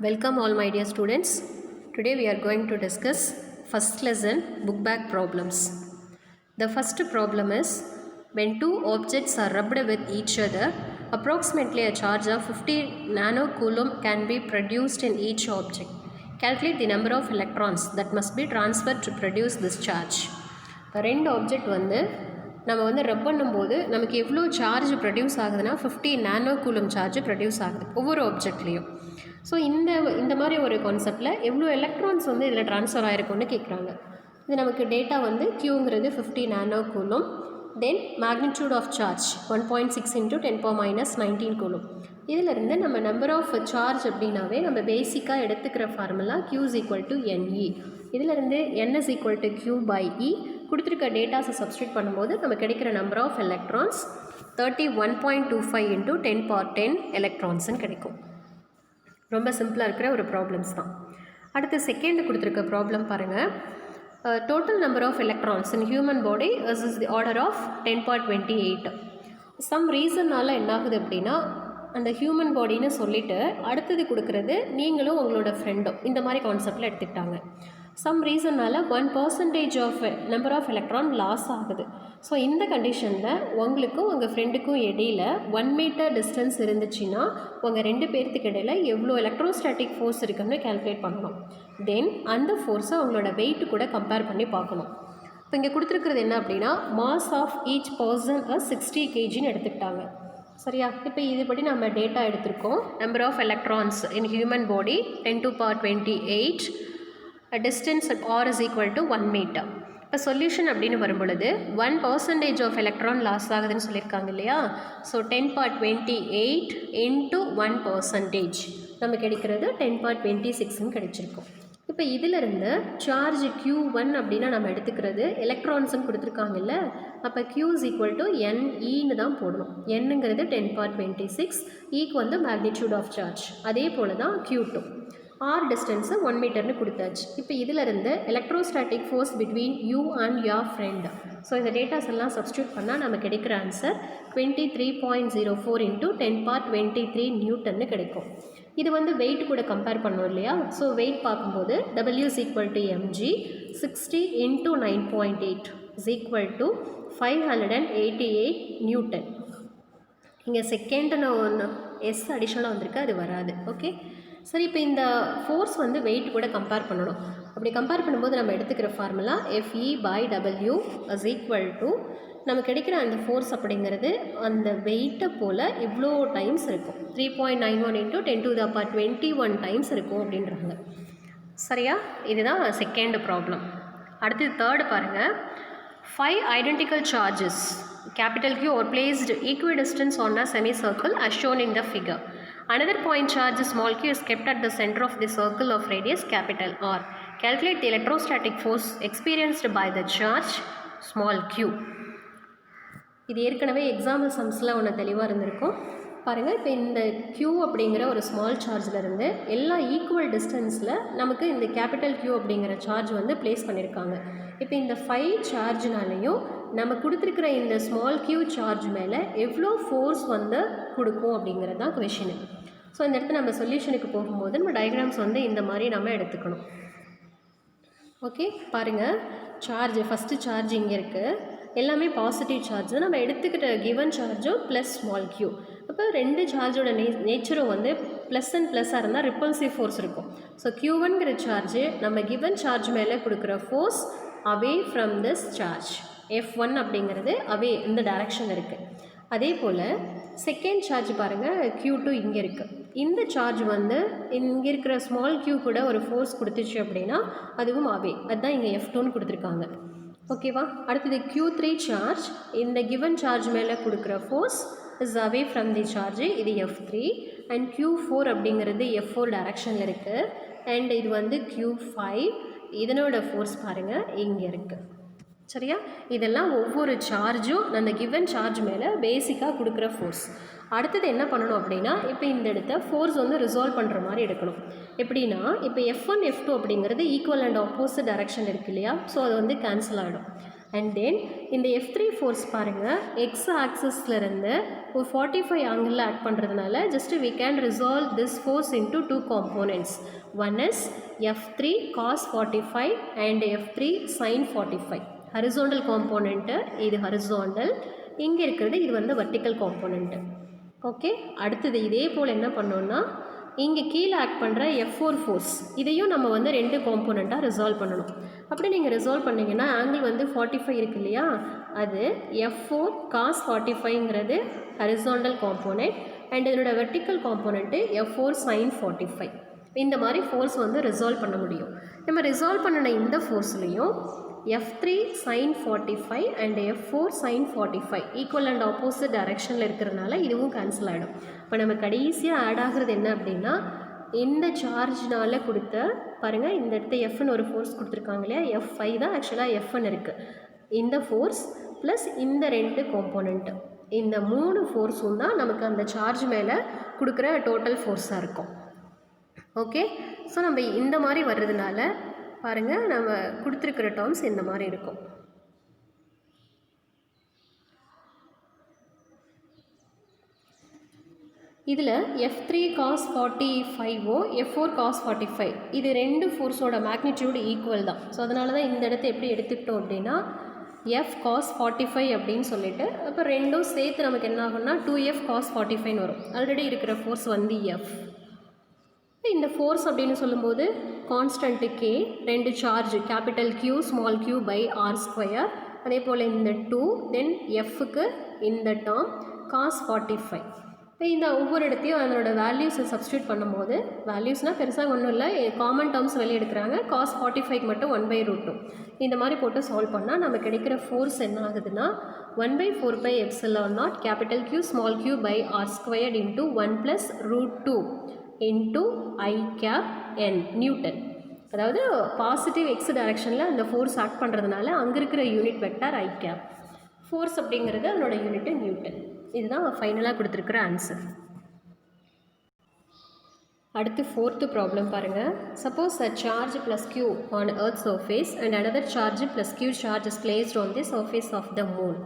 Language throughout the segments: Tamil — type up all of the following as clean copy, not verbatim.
Welcome all my dear students. Today we are going to discuss first lesson book bag problems. The first problem is when two objects are rubbed with each other, approximately a charge of 50 nanocoulomb can be produced in each object. Calculate the number of electrons that must be transferred to produce this charge. ரெண்டு ஆப்ஜெக்ட் நம்ம ரப் பண்ணும்போது நமக்கு எவ்வளோ சார்ஜ் ப்ரொடியூஸ் ஆகுதுன்னா 50 நானோகூலம் சார்ஜ் ப்ரொடியூஸ் ஆகுது ஒவ்வொரு ஆப்ஜெக்ட்லேயும். ஸோ இந்த மாதிரி ஒரு கான்செப்டில் எவ்வளோ எலக்ட்ரான்ஸ் இதில் ட்ரான்ஸ்ஃபர் ஆகிருக்கும்னு கேட்குறாங்க. இது நமக்கு டேட்டா க்யூங்கிறது 50 nanocoulomb, then magnitude of charge 1.6 × 10⁻⁻19 coulomb. இதிலிருந்து நம்ம நம்பர் ஆஃப் சார்ஜ் அப்படின்னாவே நம்ம பேசிக்காக எடுத்துக்கிற ஃபார்முலா Q = NE. இதிலிருந்து N = Q/E. கொடுத்துருக்க டேட்டாஸை சப்ஸ்டியூட் பண்ணும்போது நமக்கு கிடைக்கிற நம்பர் ஆஃப் எலக்ட்ரான்ஸ் 31.25 × 10⁻10 எலக்ட்ரான்ஸ்ன்னு கிடைக்கும். ரொம்ப சிம்பிளாக இருக்கிற ஒரு ப்ராப்ளம்ஸ் தான். அடுத்து செகண்ட் கொடுத்துருக்க ப்ராப்ளம் பாருங்கள். Total number of electrons in human body is the order of 10⁻28. Some ரீசன்னால் என்ன ஆகுது அப்படின்னா அந்த ஹியூமன் பாடின்னு சொல்லிவிட்டு அடுத்தது கொடுக்குறது நீங்களும் உங்களோட ஃப்ரெண்டும் இந்த மாதிரி கான்செப்டில் எடுத்துக்கிட்டாங்க. சம் ரீசன்னால் 1% of number of electron loss ஆகுது. ஸோ இந்த கண்டிஷனில் உங்களுக்கும் உங்கள் ஃப்ரெண்டுக்கும் இடையில் 1 மீட்டர் டிஸ்டன்ஸ் இருந்துச்சுன்னா உங்கள் ரெண்டு பேர்த்துக்கு இடையில் எவ்வளோ எலக்ட்ரோஸ்டாட்டிக் ஃபோர்ஸ் இருக்குன்னு கேல்குலேட் பண்ணணும். தென் அந்த ஃபோர்ஸை அவங்களோட வெயிட் கூட கம்பேர் பண்ணி பார்க்கணும். இப்போ இங்கே கொடுத்துருக்கிறது என்ன அப்படின்னா மாஸ் ஆஃப் ஈச் பர்சன் 60 kgன்னு எடுத்துக்கிட்டாங்க. சரியா? இப்போ இதுபடி நம்ம டேட்டா எடுத்திருக்கோம். Number of electrons in human body 10⁻28, distance R = 1 metre. இப்போ சொல்யூஷன் அப்படின்னு வரும்பொழுது 1% ஆஃப் எலக்ட்ரான் லாஸ் ஆகுதுன்னு சொல்லியிருக்காங்க இல்லையா? ஸோ 10⁻28 × 1% நமக்கு கிடைக்கிறது 10⁻26ன்னு கிடைச்சிருக்கும். இப்போ இதிலிருந்து சார்ஜ் Q1 அப்படின்னா நம்ம எடுத்துக்கிறது எலக்ட்ரான்ஸ்ன்னு கொடுத்துருக்காங்கல்ல, அப்போ Q = NEன்னு தான் போடணும். Nங்கிறது 10⁻26, ஈக்கு மேக்னிடியூட் ஆஃப் சார்ஜ். அதே போல் தான் Q2. R டிஸ்டன்ஸு 1 மீட்டர்னு கொடுத்தாச்சு. இப்போ இதிலிருந்து electrostatic force between you and your friend. So இந்த டேட்டாஸ் எல்லாம் சப்ஸ்டியூட் பண்ணால் நமக்கு கிடைக்கிற ஆன்சர் 23.04 × 10⁻23 நியூட்டன்னு கிடைக்கும். இது வெயிட் கூட கம்பேர் பண்ணோம் இல்லையா? ஸோ வெயிட் பார்க்கும்போது W = mg, 60 × 9.8 = 588 நியூட்டன். இங்கே செகண்டுன்னு ஒன்று எஸ் அடிஷனலாக வந்திருக்கு, அது வராது. ஓகே சரி. இப்போ இந்த ஃபோர்ஸ் வெயிட் கூட கம்பேர் பண்ணணும். அப்படி கம்பேர் பண்ணும்போது நம்ம எடுத்துக்கிற ஃபார்முலா Fe/W = நமக்கு கிடைக்கிற அந்த ஃபோர்ஸ் அப்படிங்கிறது அந்த வெயிட்டை போல் இவ்வளோ டைம்ஸ் இருக்கும். 3.91 × 10⁻21 டைம்ஸ் இருக்கும் அப்படின்றாங்க. சரியா? இதுதான் செகண்ட் ப்ராப்ளம். அடுத்து தேர்டு பாருங்கள். 5 identical charges capital Q are placed equidistant on a semicircle as shown in the figure. Another point charge small q is kept at the center of the circle of radius capital R. Calculate the electrostatic force experienced by the charge small q. இது ஏற்கனவே எக்ஸாம்பிள் சம்ஸில் ஒன்று தெளிவாக இருந்திருக்கும் பாருங்கள். இப்போ இந்த Q அப்படிங்கிற ஒரு ஸ்மால் சார்ஜிலேருந்து எல்லா ஈக்குவல் டிஸ்டன்ஸில் நமக்கு இந்த கேபிட்டல் Q அப்படிங்கிற சார்ஜ் ப்ளேஸ் பண்ணியிருக்காங்க. இப்போ இந்த 5 சார்ஜ்னாலையும் நம்ம கொடுத்துருக்கிற இந்த ஸ்மால் Q சார்ஜ் மேலே எவ்வளோ ஃபோர்ஸ் கொடுக்கும் அப்படிங்கிறது தான் கொஷின். ஸோ இந்த இடத்துல நம்ம சொல்யூஷனுக்கு போகும்போது நம்ம டயக்ராம்ஸ் இந்த மாதிரி நம்ம எடுத்துக்கணும். ஓகே பாருங்கள். சார்ஜ் ஃபஸ்ட்டு சார்ஜ் இங்கே இருக்குது, எல்லாமே பாசிட்டிவ் சார்ஜ். நம்ம எடுத்துக்கிட்ட கிவன் சார்ஜும் ப்ளஸ் ஸ்மால் q. அப்போ ரெண்டு சார்ஜோட நேச்சரும் ப்ளஸ் அண்ட் ப்ளஸ்ஸாக இருந்தால் ரிப்பல்சிவ் ஃபோர்ஸ் இருக்கும். ஸோ Q1ங்கிற சார்ஜு நம்ம கிவன் சார்ஜ் மேலே கொடுக்குற force away from this charge. F1 அப்படிங்கிறது அவே இந்த டைரக்ஷன் இருக்குது. அதே போல் செகண்ட் சார்ஜ் பாருங்கள், Q2 இங்கே இருக்குது. இந்த சார்ஜ் இங்கே இருக்கிற ஸ்மால் q கூட ஒரு ஃபோர்ஸ் கொடுத்துச்சு அப்படின்னா அதுவும் அவே, அதுதான் இங்கே F2ன்னு கொடுத்துருக்காங்க. ஓகேவா? அடுத்தது Q3 சார்ஜ், இந்த கிவன் சார்ஜ் மேலே கொடுக்குற force is away from the charge, இது F3. அண்ட் Q4 அப்படிங்கிறது F4 டைரக்ஷனில் இருக்குது. அண்ட் இது Q5, இதனோட ஃபோர்ஸ் பாருங்கள் இங்கே இருக்குது. சரியா? இதெல்லாம் ஒவ்வொரு சார்ஜும் அந்த கிவன் சார்ஜ் மேலே பேசிக்காக கொடுக்குற ஃபோர்ஸ். அடுத்தது என்ன பண்ணணும் அப்படின்னா இப்போ இந்த இடத்த ஃபோர்ஸ் ரிசால்வ் பண்ணுற மாதிரி எடுக்கணும். எப்படின்னா இப்போ F1 F2 அப்படிங்கிறது ஈக்குவல் அண்ட் ஆப்போசிட் டைரக்ஷன் இருக்குது இல்லையா? ஸோ அது கேன்சல் ஆகிடும். அண்ட் தென் இந்த F3 ஃபோர்ஸ் பாருங்கள் எக்ஸ் ஆக்சிஸ்லேருந்து ஒரு 45 ஆங்கிளில் ஆட் பண்ணுறதுனால just we can resolve this force into two components. One is F3 cos 45 and F3 sin 45. Horizontal component இது ஹரிசாண்டல், இங்கே இருக்கிறது இது வந்து வெர்டிக்கல் காம்போனண்ட்டு. ஓகே, அடுத்தது இதே போல் என்ன பண்ணோன்னா இங்கே கீழே ஆக்ட் பண்ணுற F4 ஃபோர்ஸ் இதையும் நம்ம வந்து ரெண்டு காம்போனண்ட்டாக ரிசால்வ் பண்ணணும். அப்படி நீங்கள் ரிசால்வ் பண்ணிங்கன்னா ஆங்கிள் வந்து 45 இருக்கு இல்லையா, அது F4 cos 45ங்கிறது ஹரிசாண்டல் காம்போனண்ட் அண்ட் இதனோட வெர்டிக்கல் காம்போனண்ட்டு F4 sin 45. இந்த மாதிரி ஃபோர்ஸ் வந்து ரிசால்வ் பண்ண முடியும். நம்ம ரிசால்வ் பண்ணின இந்த ஃபோர்ஸ்லேயும் F3 sin 45 and F4 sin 45 equal and opposite டைரெக்ஷனில் இருக்கிறதுனால இதுவும் கேன்சல் ஆகிடும். இப்போ நம்ம கடைசியாக ஆட் ஆகிறது என்ன அப்படின்னா இந்த சார்ஜ்னால் கொடுத்த பாருங்கள் இந்த இடத்த எஃப்னு ஒரு ஃபோர்ஸ் கொடுத்துருக்காங்க இல்லையா, F5 தான் ஆக்சுவலாக எஃப்னு இருக்குது. இந்த ஃபோர்ஸ் ப்ளஸ் இந்த ரெண்டு காம்போனண்ட்டு, இந்த மூணு ஃபோர்ஸும் தான் நமக்கு அந்த சார்ஜ் மேலே கொடுக்குற டோட்டல் ஃபோர்ஸாக இருக்கும். ஓகே, ஸோ நம்ம இந்த மாதிரி வர்றதுனால பாருங்கள் நம்ம கொடுத்துருக்கிற டேர்ம்ஸ் இந்த மாதிரி இருக்கும். இதில் F3 cos 45 F4 cos 45 இது ரெண்டு ஃபோர்ஸோட மேக்னிடியூடு ஈக்குவல் தான். ஸோ அதனால தான் இந்த இடத்த எப்படி எடுத்துக்கிட்டோம் அப்படின்னா F cos 45 அப்படின்னு சொல்லிட்டு அப்போ ரெண்டும் சேர்த்து நமக்கு என்ன ஆகும்னா 2F cos 45 வரும். ஆல்ரெடி இருக்கிற ஃபோர்ஸ் வந்து F. இந்த ஃபோர்ஸ் அப்படின்னு சொல்லும்போது கான்ஸ்டன்ட்டு K, ரெண்டு charge capital Q small q by R², அதே போல் இந்த 2 தென் Fக்கு இந்த டேர்ம் cos 45. இப்போ இந்த ஒவ்வொரு இடத்தையும் அதனோட வேல்யூஸை சப்ஸ்டியூட் பண்ணும்போது வேல்யூஸ்னால் பெருசாக ஒன்றும் இல்லை, காமன் டேர்ம்ஸ் வெளியே எடுக்கிறாங்க. cos 45 மட்டும் 1/√2 இந்த மாதிரி போட்டு சால்வ் பண்ணால் நம்ம கிடைக்கிற ஃபோர்ஸ் என்ன ஆகுதுன்னா 1/4πε0 capital Q small q by R² into 1+√2 into I cap n newton. அதாவது பாசிட்டிவ் எக்ஸ் டைரெக்ஷனில் அந்த ஃபோர்ஸ் ஆக்ட் பண்ணுறதுனால அங்கே இருக்கிற unit vector I cap, force அப்படிங்கிறது அதனோட யூனிட்டு நியூட்டன். இதுதான் ஃபைனலாக கொடுத்துருக்குற ஆன்சர். அடுத்து ஃபோர்த்து ப்ராப்ளம் பாருங்கள். Suppose a charge plus q on earth's surface and another charge plus q charge is placed on the surface of the moon.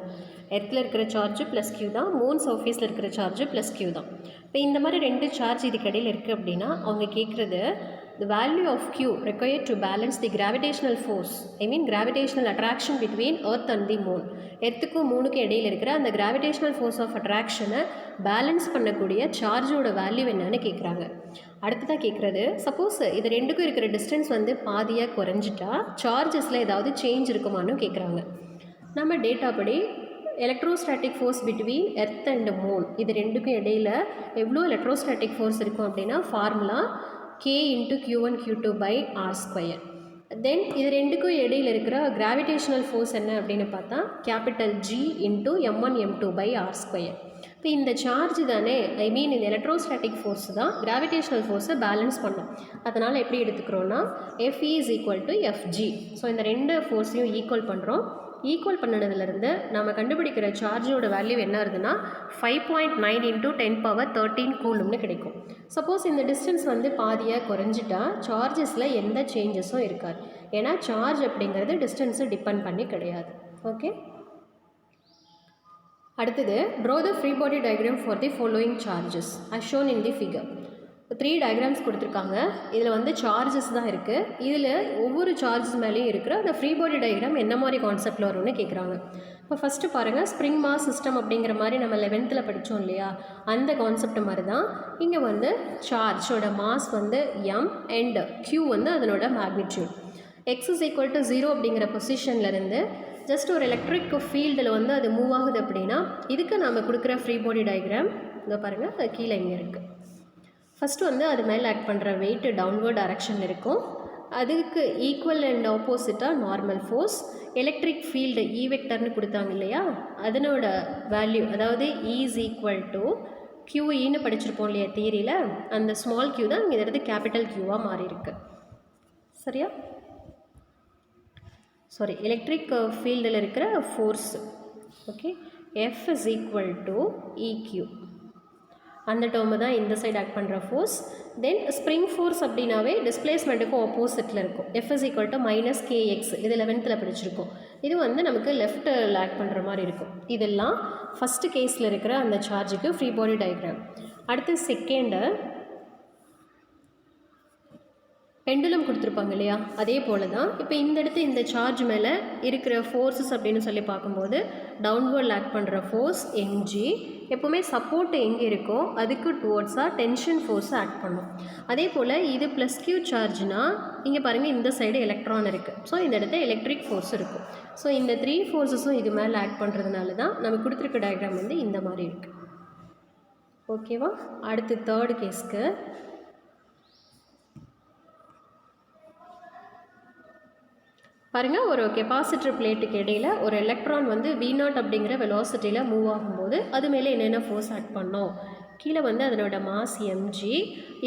எர்த்தில் இருக்கிற சார்ஜ் ப்ளஸ் q தான், மூன் சர்ஃபேஸில் இருக்கிற சார்ஜ் ப்ளஸ் q தான். இப்போ இந்த மாதிரி ரெண்டு சார்ஜ் இதுக்கு இடையில் இருக்குது அப்படின்னா அவங்க கேட்குறது the value of q required to balance the gravitational force, I mean gravitational attraction between earth and the moon. எர்த்துக்கும் மூணுக்கும் இடையில் இருக்கிற அந்த கிராவிடேஷனல் ஃபோர்ஸ் ஆஃப் அட்ராக்ஷனை பேலன்ஸ் பண்ணக்கூடிய சார்ஜோட வேல்யூ என்னன்னு கேட்குறாங்க. அடுத்ததாக கேட்குறது சப்போஸ் இது ரெண்டுக்கும் இருக்கிற டிஸ்டன்ஸ் வந்து பாதியாக குறைஞ்சிட்டா சார்ஜஸில் ஏதாவது சேஞ்ச் இருக்குமான்னு கேட்குறாங்க. நம்ம டேட்டா படி electrostatic force between earth and moon இது ரெண்டுக்கும் இடையில் எவ்வளோ எலக்ட்ரோஸ்டாட்டிக் ஃபோர்ஸ் இருக்கும் அப்படின்னா formula K into Q1 Q2 by R². Then இது ரெண்டுக்கும் இடையில் இருக்கிற கிராவிடேஷனல் ஃபோர்ஸ் என்ன அப்படின்னு பார்த்தா capital G into M1 M2 by R². இப்போ இந்த சார்ஜ் தானே, ஐ மீன் இந்த எலக்ட்ரோஸ்டாட்டிக் ஃபோர்ஸ் தான் கிராவிடேஷனல் ஃபோர்ஸை பேலன்ஸ் பண்ணும். அதனால் எப்படி எடுத்துக்கிறோன்னா FE is equal to FG. So இந்த ரெண்டு ஃபோர்ஸையும் ஈக்குவல் பண்ணுறோம். ஈக்குவல் பண்ணினதுலேருந்து நம்ம கண்டுபிடிக்கிற சார்ஜோட வேல்யூ என்ன ஆகுதுன்னா 5.9 × 10⁻13 கூலும்னு கிடைக்கும். சப்போஸ் இந்த டிஸ்டன்ஸ் வந்து பாதியாக குறைஞ்சிட்டா சார்ஜஸில் எந்த சேஞ்சஸும் இருக்காது. ஏன்னா சார்ஜ் அப்படிங்கிறது டிஸ்டன்ஸை டிபெண்ட் பண்ணி கிடையாது. ஓகே, அடுத்தது draw the free body diagram for the following charges as shown in the figure. 3 diagrams கொடுத்துருக்காங்க. இதில் வந்து சார்ஜஸ் தான் இருக்குது. இதில் ஒவ்வொரு சார்ஜஸ் மேலேயும் இருக்கிற அந்த ஃப்ரீ பாடி டயக்ராம் என்ன மாதிரி கான்செப்டில் வரும்னு கேட்குறாங்க. இப்போ ஃபஸ்ட்டு பாருங்கள், ஸ்ப்ரிங் மாஸ் சிஸ்டம் அப்படிங்கிற மாதிரி நம்ம 11th படித்தோம் இல்லையா, அந்த கான்செப்ட் மாதிரி தான் இங்கே வந்து சார்ஜோட மாஸ் வந்து m அண்ட் q வந்து அதனோட magnitude. x is equal to 0 அப்படிங்கிற பொசிஷன்லேருந்து ஜஸ்ட் ஒரு எலக்ட்ரிக் ஃபீல்டில் வந்து அது மூவ் ஆகுது அப்படின்னா இதுக்கு நம்ம கொடுக்குற ஃப்ரீ பாடி டயக்ராம் இங்கே பாருங்கள் கீழே இங்கே இருக்குது. ஃபஸ்ட்டு வந்து அது மேலே ஆக்ட் பண்ணுற வெயிட் டவுன்வர்ட் டைரக்ஷனில் இருக்கும். அதுக்கு ஈக்குவல் அண்ட் ஆப்போசிட்டாக normal force, electric field E வெக்டர்னு கொடுத்தாங்க இல்லையா, அதனோட வேல்யூ அதாவது E is equal to QEன்னு படிச்சிருப்போம் இல்லையா தியரியில், அந்த ஸ்மால் q தான் இங்கே இடத்து கேபிட்டல் Qவாக மாறி இருக்கு. சரியா, சாரி, எலக்ட்ரிக் ஃபீல்டில் இருக்கிற force. Okay, F is equal to EQ. அந்த டேர்மு தான் இந்த சைடு ஆக்ட் பண்ணுற ஃபோர்ஸ். தென் ஸ்ப்ரிங் ஃபோர்ஸ் அப்படின்னாவே டிஸ்பிளேஸ்மெண்ட்டுக்கும் ஆப்போசிட்டில் இருக்கும். F is equal to minus kx. இது 11th படிச்சிருக்கோம். இது வந்து நமக்கு லெஃப்ட்டில் ஆக்ட் பண்ணுற மாதிரி இருக்கும். இதெல்லாம் ஃபஸ்ட்டு கேஸில் இருக்கிற அந்த சார்ஜுக்கு ஃப்ரீ பாடி டயக்ராம். அடுத்து செகண்டு பெண்டுலம் கொடுத்துருப்பாங்க இல்லையா, அதே போல் தான் இப்போ இந்த இடத்து இந்த சார்ஜ் மேலே இருக்கிற ஃபோர்ஸஸ் அப்படின்னு சொல்லி பார்க்கும்போது டவுன்வர்ட் ஆக்ட் பண்ணுற ஃபோர்ஸ் mg. எப்போவுமே சப்போர்ட் எங்கே இருக்கோ அதுக்கு டுவோர்ட்ஸாக டென்ஷன் ஃபோர்ஸை ஆக்ட் பண்ணும். அதே போல் இது ப்ளஸ் க்யூ சார்ஜ்னால் இங்கே பாருங்கள் இந்த சைடு எலக்ட்ரான் இருக்குது. ஸோ இந்த இடத்துல எலக்ட்ரிக் ஃபோர்ஸ் இருக்கும். ஸோ இந்த 3 ஃபோர்ஸஸும் இது மேலே ஆக்ட் பண்ணுறதுனால தான் நம்ம கொடுத்துருக்க டயக்ராம் வந்து இந்த மாதிரி இருக்குது. ஓகேவா? அடுத்து தேர்டு கேஸ்க்கு பாருங்கள். ஒரு கெப்பாசிட்டர் பிளேட்டுக்கு இடையில் ஒரு எலக்ட்ரான் வந்து V0 அப்படிங்கிற வெலாசிட்டியில் மூவ் ஆகும்போது அது மேலே என்னென்ன ஃபோர்ஸ் ஆக்ட் பண்ணோம். கீழே வந்து அதனோட மாஸ் mg,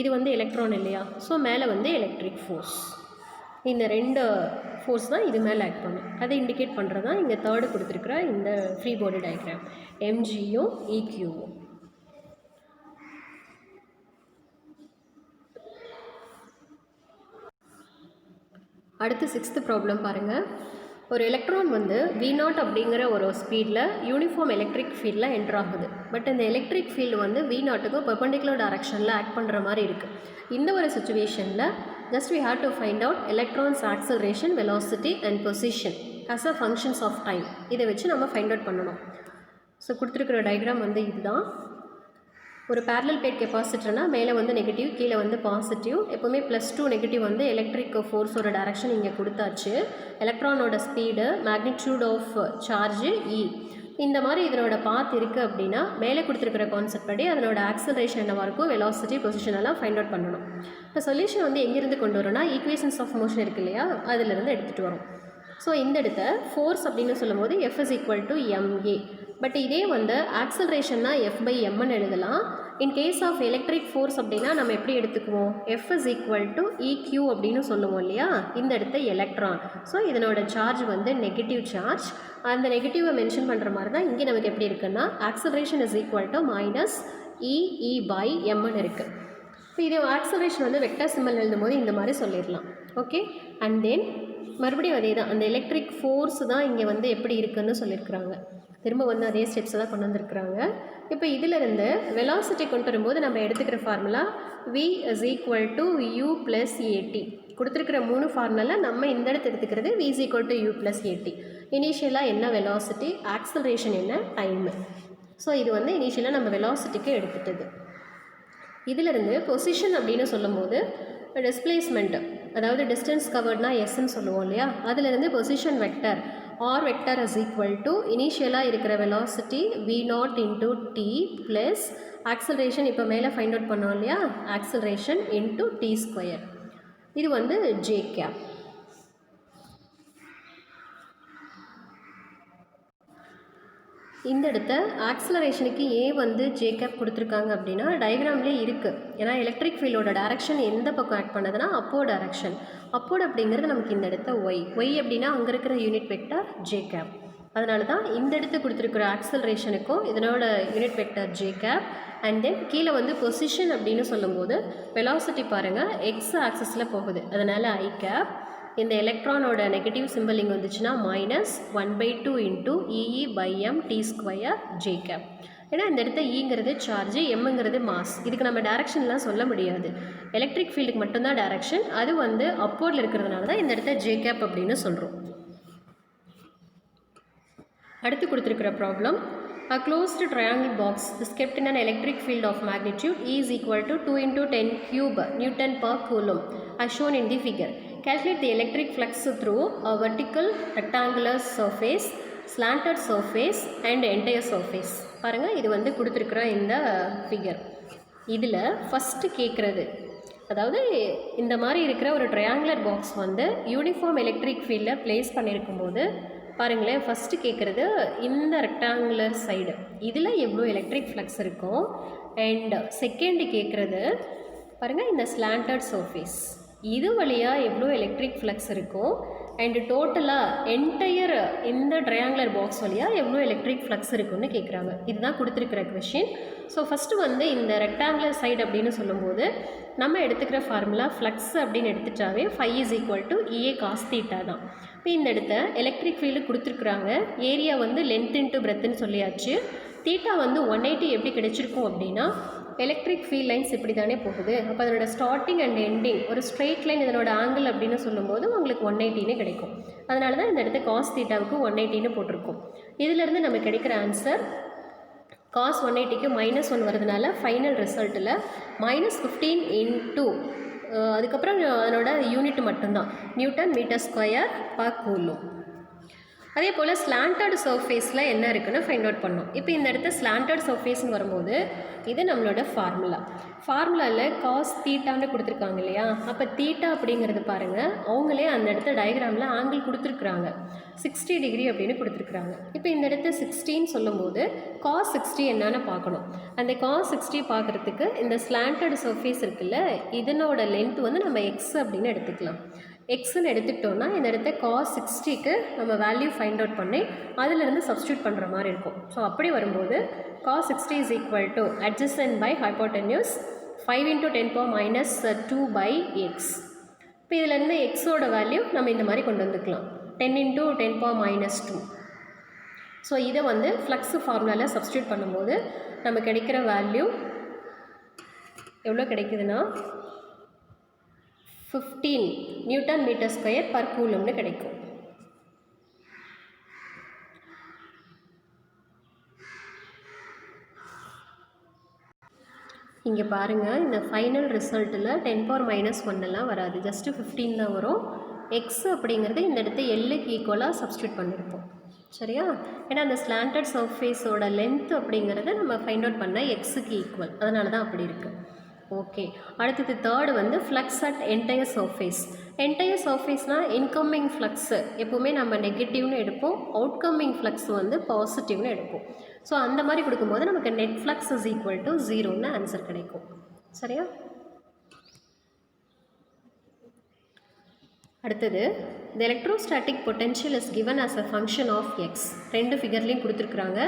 இது வந்து எலக்ட்ரான் இல்லையா, ஸோ மேலே வந்து எலக்ட்ரிக் ஃபோர்ஸ். இந்த 2 ஃபோர்ஸ் தான் இது மேலே ஆக்ட் பண்ணும். அதை இண்டிகேட் பண்ணுறது தான் இங்கே தேர்டு கொடுத்துருக்குற இந்த ஃப்ரீ பாடி டயக்ராம், mgயும் EQவும். அடுத்து 6th ப்ராப்ளம் பாருங்கள். ஒரு எலக்ட்ரான் வந்து V0 அப்படிங்கிற ஒரு ஸ்பீடில் யூனிஃபார்ம் எலக்ட்ரிக் ஃபீல்டில் என்டர் ஆகுது. பட் இந்த எலக்ட்ரிக் ஃபீல்டு வந்து V0க்கு பெர்பெண்டிகுலர் டைரக்ஷனில் ஆக்ட் பண்ணுற மாதிரி இருக்குது. இந்த ஒரு சுச்சுவேஷனில் just we have to find out electrons acceleration, velocity and position as a functions of time. இதை வச்சு நம்ம ஃபைண்ட் அவுட் பண்ணணும். ஸோ கொடுத்துருக்குற டயக்ராம் வந்து இதுதான். ஒரு பேரலல் பிளேட் கெப்பாசிட்டர்னா மேலே வந்து நெகட்டிவ், கீழே வந்து பாசிட்டிவ். எப்போவுமே +2 நெகட்டிவ் வந்து எலக்ட்ரிக் ஃபோர்ஸோட டைரக்ஷன் இங்கே கொடுத்தாச்சு. எலக்ட்ரானோட speed, magnitude of charge E. இந்த மாதிரி இதனோட பாத் இருக்குது அப்படின்னா மேலே கொடுத்துருக்கிற கான்செப்ட் படி அதனோட ஆக்சலரேஷன் என்னவாக இருக்கும், வெலாசிட்டி, பொசிஷன் எல்லாம் ஃபைண்ட் அவுட் பண்ணணும். இப்போ சொல்யூஷன் வந்து எங்கேருந்து கொண்டு வரோம்னா ஈக்குவேஷன்ஸ் ஆஃப் மோஷன் இருக்குது இல்லையா, அதிலிருந்து எடுத்துகிட்டு வரும். ஸோ இந்த இடத்த ஃபோர்ஸ் அப்படின்னு சொல்லும் போது F is equal to ma. But இதே வந்து ஆக்சலரேஷன்னா F/mன்னு எழுதலாம். In case of electric force அப்படின்னா நம்ம எப்படி எடுத்துக்குவோம், F is equal to EQ அப்படின்னு சொல்லுவோம் இல்லையா. இந்த இடத்த எலக்ட்ரான், ஸோ இதனோட சார்ஜ் வந்து நெகட்டிவ் சார்ஜ். அந்த நெகட்டிவை மென்ஷன் பண்ணுற மாதிரி தான் இங்கே நமக்கு எப்படி இருக்குன்னா ஆக்சலரேஷன் இஸ் ஈக்குவல் டு -E/mன்னு இருக்குது. இப்போ இது ஆக்சலரேஷன் வந்து வெக்டர் சிம்பல் எழுதும் போது இந்த மாதிரி சொல்லிடலாம். ஓகே. அண்ட் தென் மறுபடியும் அதே தான், அந்த எலக்ட்ரிக் ஃபோர்ஸ் தான் இங்கே வந்து எப்படி இருக்குன்னு சொல்லியிருக்கிறாங்க. திரும்ப வந்து அதே ஸ்டெப்ஸை தான் கொண்டு வந்திருக்கிறாங்க. இப்போ இதிலிருந்து வெலாசிட்டி கொண்டு வரும்போது நம்ம எடுத்துக்கிற formula V is equal to U plus AT. கொடுத்துருக்கிற 3 ஃபார்முலாவில் நம்ம இந்த இடத்து எடுத்துக்கிறது V is equal to U plus AT. இனிஷியலாக என்ன வெலாசிட்டி, ஆக்சலரேஷன் என்ன, டைமு. ஸோ இது வந்து இனிஷியலாக நம்ம வெலாசிட்டிக்கு எடுத்துட்டது. இதிலிருந்து பொசிஷன் அப்படின்னு சொல்லும்போது டிஸ்பிளேஸ்மெண்ட்டு, அதாவது டிஸ்டன்ஸ் கவர்ட்னா எஸ்ன்னு சொல்லுவோம் இல்லையா, அதிலிருந்து position vector R vector is equal to இனிஷியலாக இருக்கிற velocity V0 into T plus acceleration இப்போ மேலே ஃபைண்ட் அவுட் பண்ணோம் இல்லையா, ஆக்சலரேஷன் இன்ட்டு T². இது வந்து J கேப். இந்த இடத்த ஆக்சலரேஷனுக்கு ஏன் வந்து J கேப் கொடுத்துருக்காங்க அப்படின்னா டயக்ராம்லேயே இருக்குது. ஏன்னா எலக்ட்ரிக் ஃபீல்டோட டைரக்ஷன் எந்த பக்கம் ஆக்ட் பண்ணதுன்னா அப்போர்ட் டைரக்ஷன். அப்போர்ட் அப்படிங்கிறது நமக்கு இந்த இடத்த ஒய் அப்படின்னா அங்கே இருக்கிற யூனிட் வெக்டர் J கேப். அதனால தான் இந்த இடத்து கொடுத்துருக்குற ஆக்சலரேஷனுக்கும் இதனோட unit vector J cap. And then கீழே வந்து பொசிஷன் அப்படின்னு சொல்லும்போது வெலாசிட்டி பாருங்கள் எக்ஸ் ஆக்சஸில் போகுது, அதனால் I கேப். இந்த எலக்ட்ரானோட நெகட்டிவ் சிம்பிள் இங்கே வந்துச்சுன்னா -1/2 into EE/m T² J gap. ஏன்னா இந்த இடத்த ஈங்கிறது சார்ஜ், எம்ங்கிறது மாஸ். இதுக்கு நம்ம டைரக்ஷன்லாம் சொல்ல முடியாது, எலக்ட்ரிக் ஃபீல்டுக்கு மட்டும்தான் டைரக்ஷன். அது வந்து அப்போர்டில் இருக்கிறதுனால தான் இந்த இடத்த J கேப் அப்படின்னு சொல்கிறோம். அடுத்து கொடுத்துருக்கிற problem, a closed triangle box is kept in an electric field of magnitude E is equal to 2 × 10³ Newton per coulomb as shown in the figure. Calculate the electric flux through a vertical rectangular surface, slanted surface and entire surface. பாருங்கள், இது வந்து கொடுத்துருக்குற இந்த ஃபிகர். இதில் ஃபஸ்ட்டு கேட்குறது, அதாவது இந்த மாதிரி இருக்கிற ஒரு ட்ரையாங்குலர் பாக்ஸ் வந்து யூனிஃபார்ம் எலக்ட்ரிக் ஃபீல்டில் ப்ளேஸ் பண்ணியிருக்கும்போது பாருங்களேன், ஃபஸ்ட்டு கேட்குறது இந்த ரெக்டாங்குலர் சைடு இதில் எவ்வளோ எலக்ட்ரிக் ஃப்ளக்ஸ் இருக்கும். அண்ட் செகண்டு கேட்குறது பாருங்கள் இந்த ஸ்லாண்டட் சர்ஃபேஸ் இது வழியாக எவ்வளோ எலக்ட்ரிக் ஃப்ளக்ஸ் இருக்கும். அண்டு டோட்டலாக என்டையர் இந்த ட்ரையாங்குலர் பாக்ஸ் வழியாக எவ்வளோ எலக்ட்ரிக் ஃப்ளக்ஸ் இருக்குன்னு கேட்குறாங்க. இதுதான் கொடுத்துருக்கிற கொஷின். ஸோ ஃபஸ்ட்டு வந்து இந்த ரெக்டாங்குலர் சைடு அப்படின்னு சொல்லும்போது நம்ம எடுத்துக்கிற ஃபார்முலா ஃப்ளக்ஸ் அப்படின்னு எடுத்துட்டாவே phi is equal to EA cos theta தான். இப்போ இந்த இடத்த எலக்ட்ரிக் ஃபீல்டு கொடுத்துருக்குறாங்க. ஏரியா வந்து லென்த் இன்ட்டு பிரெத்துன்னு சொல்லியாச்சு. தீட்டா வந்து 180 எப்படி கிடைச்சிருக்கும் அப்படின்னா எலக்ட்ரிக் ஃபீல்ட் லைன்ஸ் இப்படி தானே போகுது. அப்போ அதனோட ஸ்டார்டிங் அண்ட் எண்டிங் ஒரு ஸ்ட்ரெயிட் லைன் இதனோட ஆங்கிள் அப்படின்னு சொல்லும்போது உங்களுக்கு 180ன்னு கிடைக்கும். அதனால தான் இந்த இடத்த காஸ் தீட்டாவுக்கு 180ன்னு போட்டிருக்கோம். இதிலேருந்து நமக்கு கிடைக்கிற ஆன்சர் காஸ் 180க்கு -1 வரதுனால ஃபைனல் ரிசல்ட்டில் -15 இன்ட்டு அதுக்கப்புறம் அதனோட யூனிட் மட்டும்தான் newton metre square per coulomb. அதே போல் ஸ்லாண்டர்டு சர்ஃபேஸில் என்ன இருக்குன்னு ஃபைண்ட் அவுட் பண்ணோம். இப்போ இந்த இடத்த ஸ்லாண்டர்டு சர்ஃபேஸ்னு வரும்போது இது நம்மளோட ஃபார்முலாவில் காஸ் தீட்டான்னு கொடுத்துருக்காங்க இல்லையா. அப்போ தீட்டா அப்படிங்கிறது பாருங்கள், அவங்களே அந்த இடத்த டயக்ராமில் ஆங்கிள் கொடுத்துருக்குறாங்க 60 டிகிரி அப்படின்னு கொடுத்துருக்குறாங்க. இப்போ இந்த இடத்த 60ன்னு சொல்லும்போது காஸ் 60 என்னன்னு பார்க்கணும். அந்த காஸ் 60 பார்க்குறதுக்கு இந்த ஸ்லாண்டர்டு சர்ஃபேஸ் இருக்குல்ல, இதனோட லென்த் வந்து நம்ம எக்ஸ் அப்படின்னு எடுத்துக்கலாம். எக்ஸ்ன்னு எடுத்துக்கிட்டோன்னா இந்த இடத்த காஸ் 60க்கு நம்ம வேல்யூ ஃபைண்ட் அவுட் பண்ணி அதிலிருந்து சப்ஸ்டியூட் பண்ணுற மாதிரி இருக்கும். ஸோ அப்படி வரும்போது cos 60 is equal to adjacent by hypotenuse 5 × 10⁻²/x. இப்போ இதிலேருந்து எக்ஸோட வேல்யூ நம்ம இந்த மாதிரி கொண்டு வந்துக்கலாம் 10 × 10⁻². ஸோ இதை வந்து ஃப்ளக்ஸ் ஃபார்முலாவில் சப்ஸ்டியூட் பண்ணும்போது நம்ம கிடைக்கிற வேல்யூ எவ்வளோ கிடைக்குதுன்னா 15 நியூட்டன் மீட்டர் ஸ்கொயர் பர் கூலும்னு கிடைக்கும். இங்கே பாருங்கள், இந்த ஃபைனல் ரிசல்ட்டில் 10⁻⁻1 வராது, ஜஸ்ட்டு 15 தான் வரும். எக்ஸ் அப்படிங்கிறது இந்த இடத்த எல்லுக்கு ஈக்குவலாக சப்ஸ்டியூட் பண்ணியிருப்போம். சரியா? ஏன்னா அந்த ஸ்லாண்டட் சர்ஃபேஸோட லென்த் அப்படிங்கிறத நம்ம ஃபைண்ட் அவுட் பண்ண எக்ஸுக்கு ஈக்குவல், அதனால தான் அப்படி இருக்குது. ஓகே, அடுத்தது தேர்டு வந்து flux at entire surface. Entire சர்ஃபேஸ்னால் இன்கம்மிங் ஃப்ளக்ஸு எப்போவுமே நம்ம நெகட்டிவ்னு எடுப்போம், அவுட்கம்மிங் ஃப்ளக்ஸ் வந்து பாசிட்டிவ்னு எடுப்போம். ஸோ அந்த மாதிரி கொடுக்கும்போது நமக்கு net flux is equal to 0ன்னு ஆன்சர் கிடைக்கும். சரியா? அடுத்தது the electrostatic potential is given as a function of x. ரெண்டு ஃபிகர்லேயும் கொடுத்துருக்குறாங்க.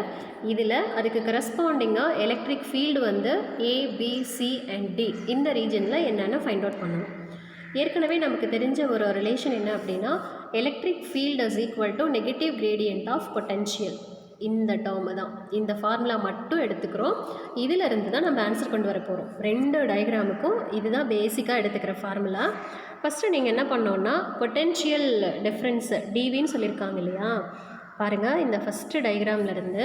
இதில் அதுக்கு கரஸ்பாண்டிங்காக எலக்ட்ரிக் ஃபீல்டு வந்து A, B, C and D இந்த ரீஜனில் என்னென்னு ஃபைண்ட் அவுட் பண்ணணும். ஏற்கனவே நமக்கு தெரிஞ்ச ஒரு ரிலேஷன் என்ன அப்படின்னா electric field is equal to negative gradient of potential. இந்த டேர்மு தான், இந்த ஃபார்முலா மட்டும் எடுத்துக்கிறோம். இதிலிருந்து தான் நம்ம ஆன்சர் கொண்டு வர போகிறோம். ரெண்டு டயக்ராமுக்கும் இதுதான் பேசிக்காக எடுத்துக்கிற ஃபார்முலா. ஃபஸ்ட்டு நீங்கள் என்ன பண்ணோன்னா பொட்டென்ஷியல் டிஃப்ரென்ஸு டிவின்னு சொல்லியிருக்காங்க இல்லையா. பாருங்கள், இந்த ஃபஸ்ட்டு டயக்ராம்லேருந்து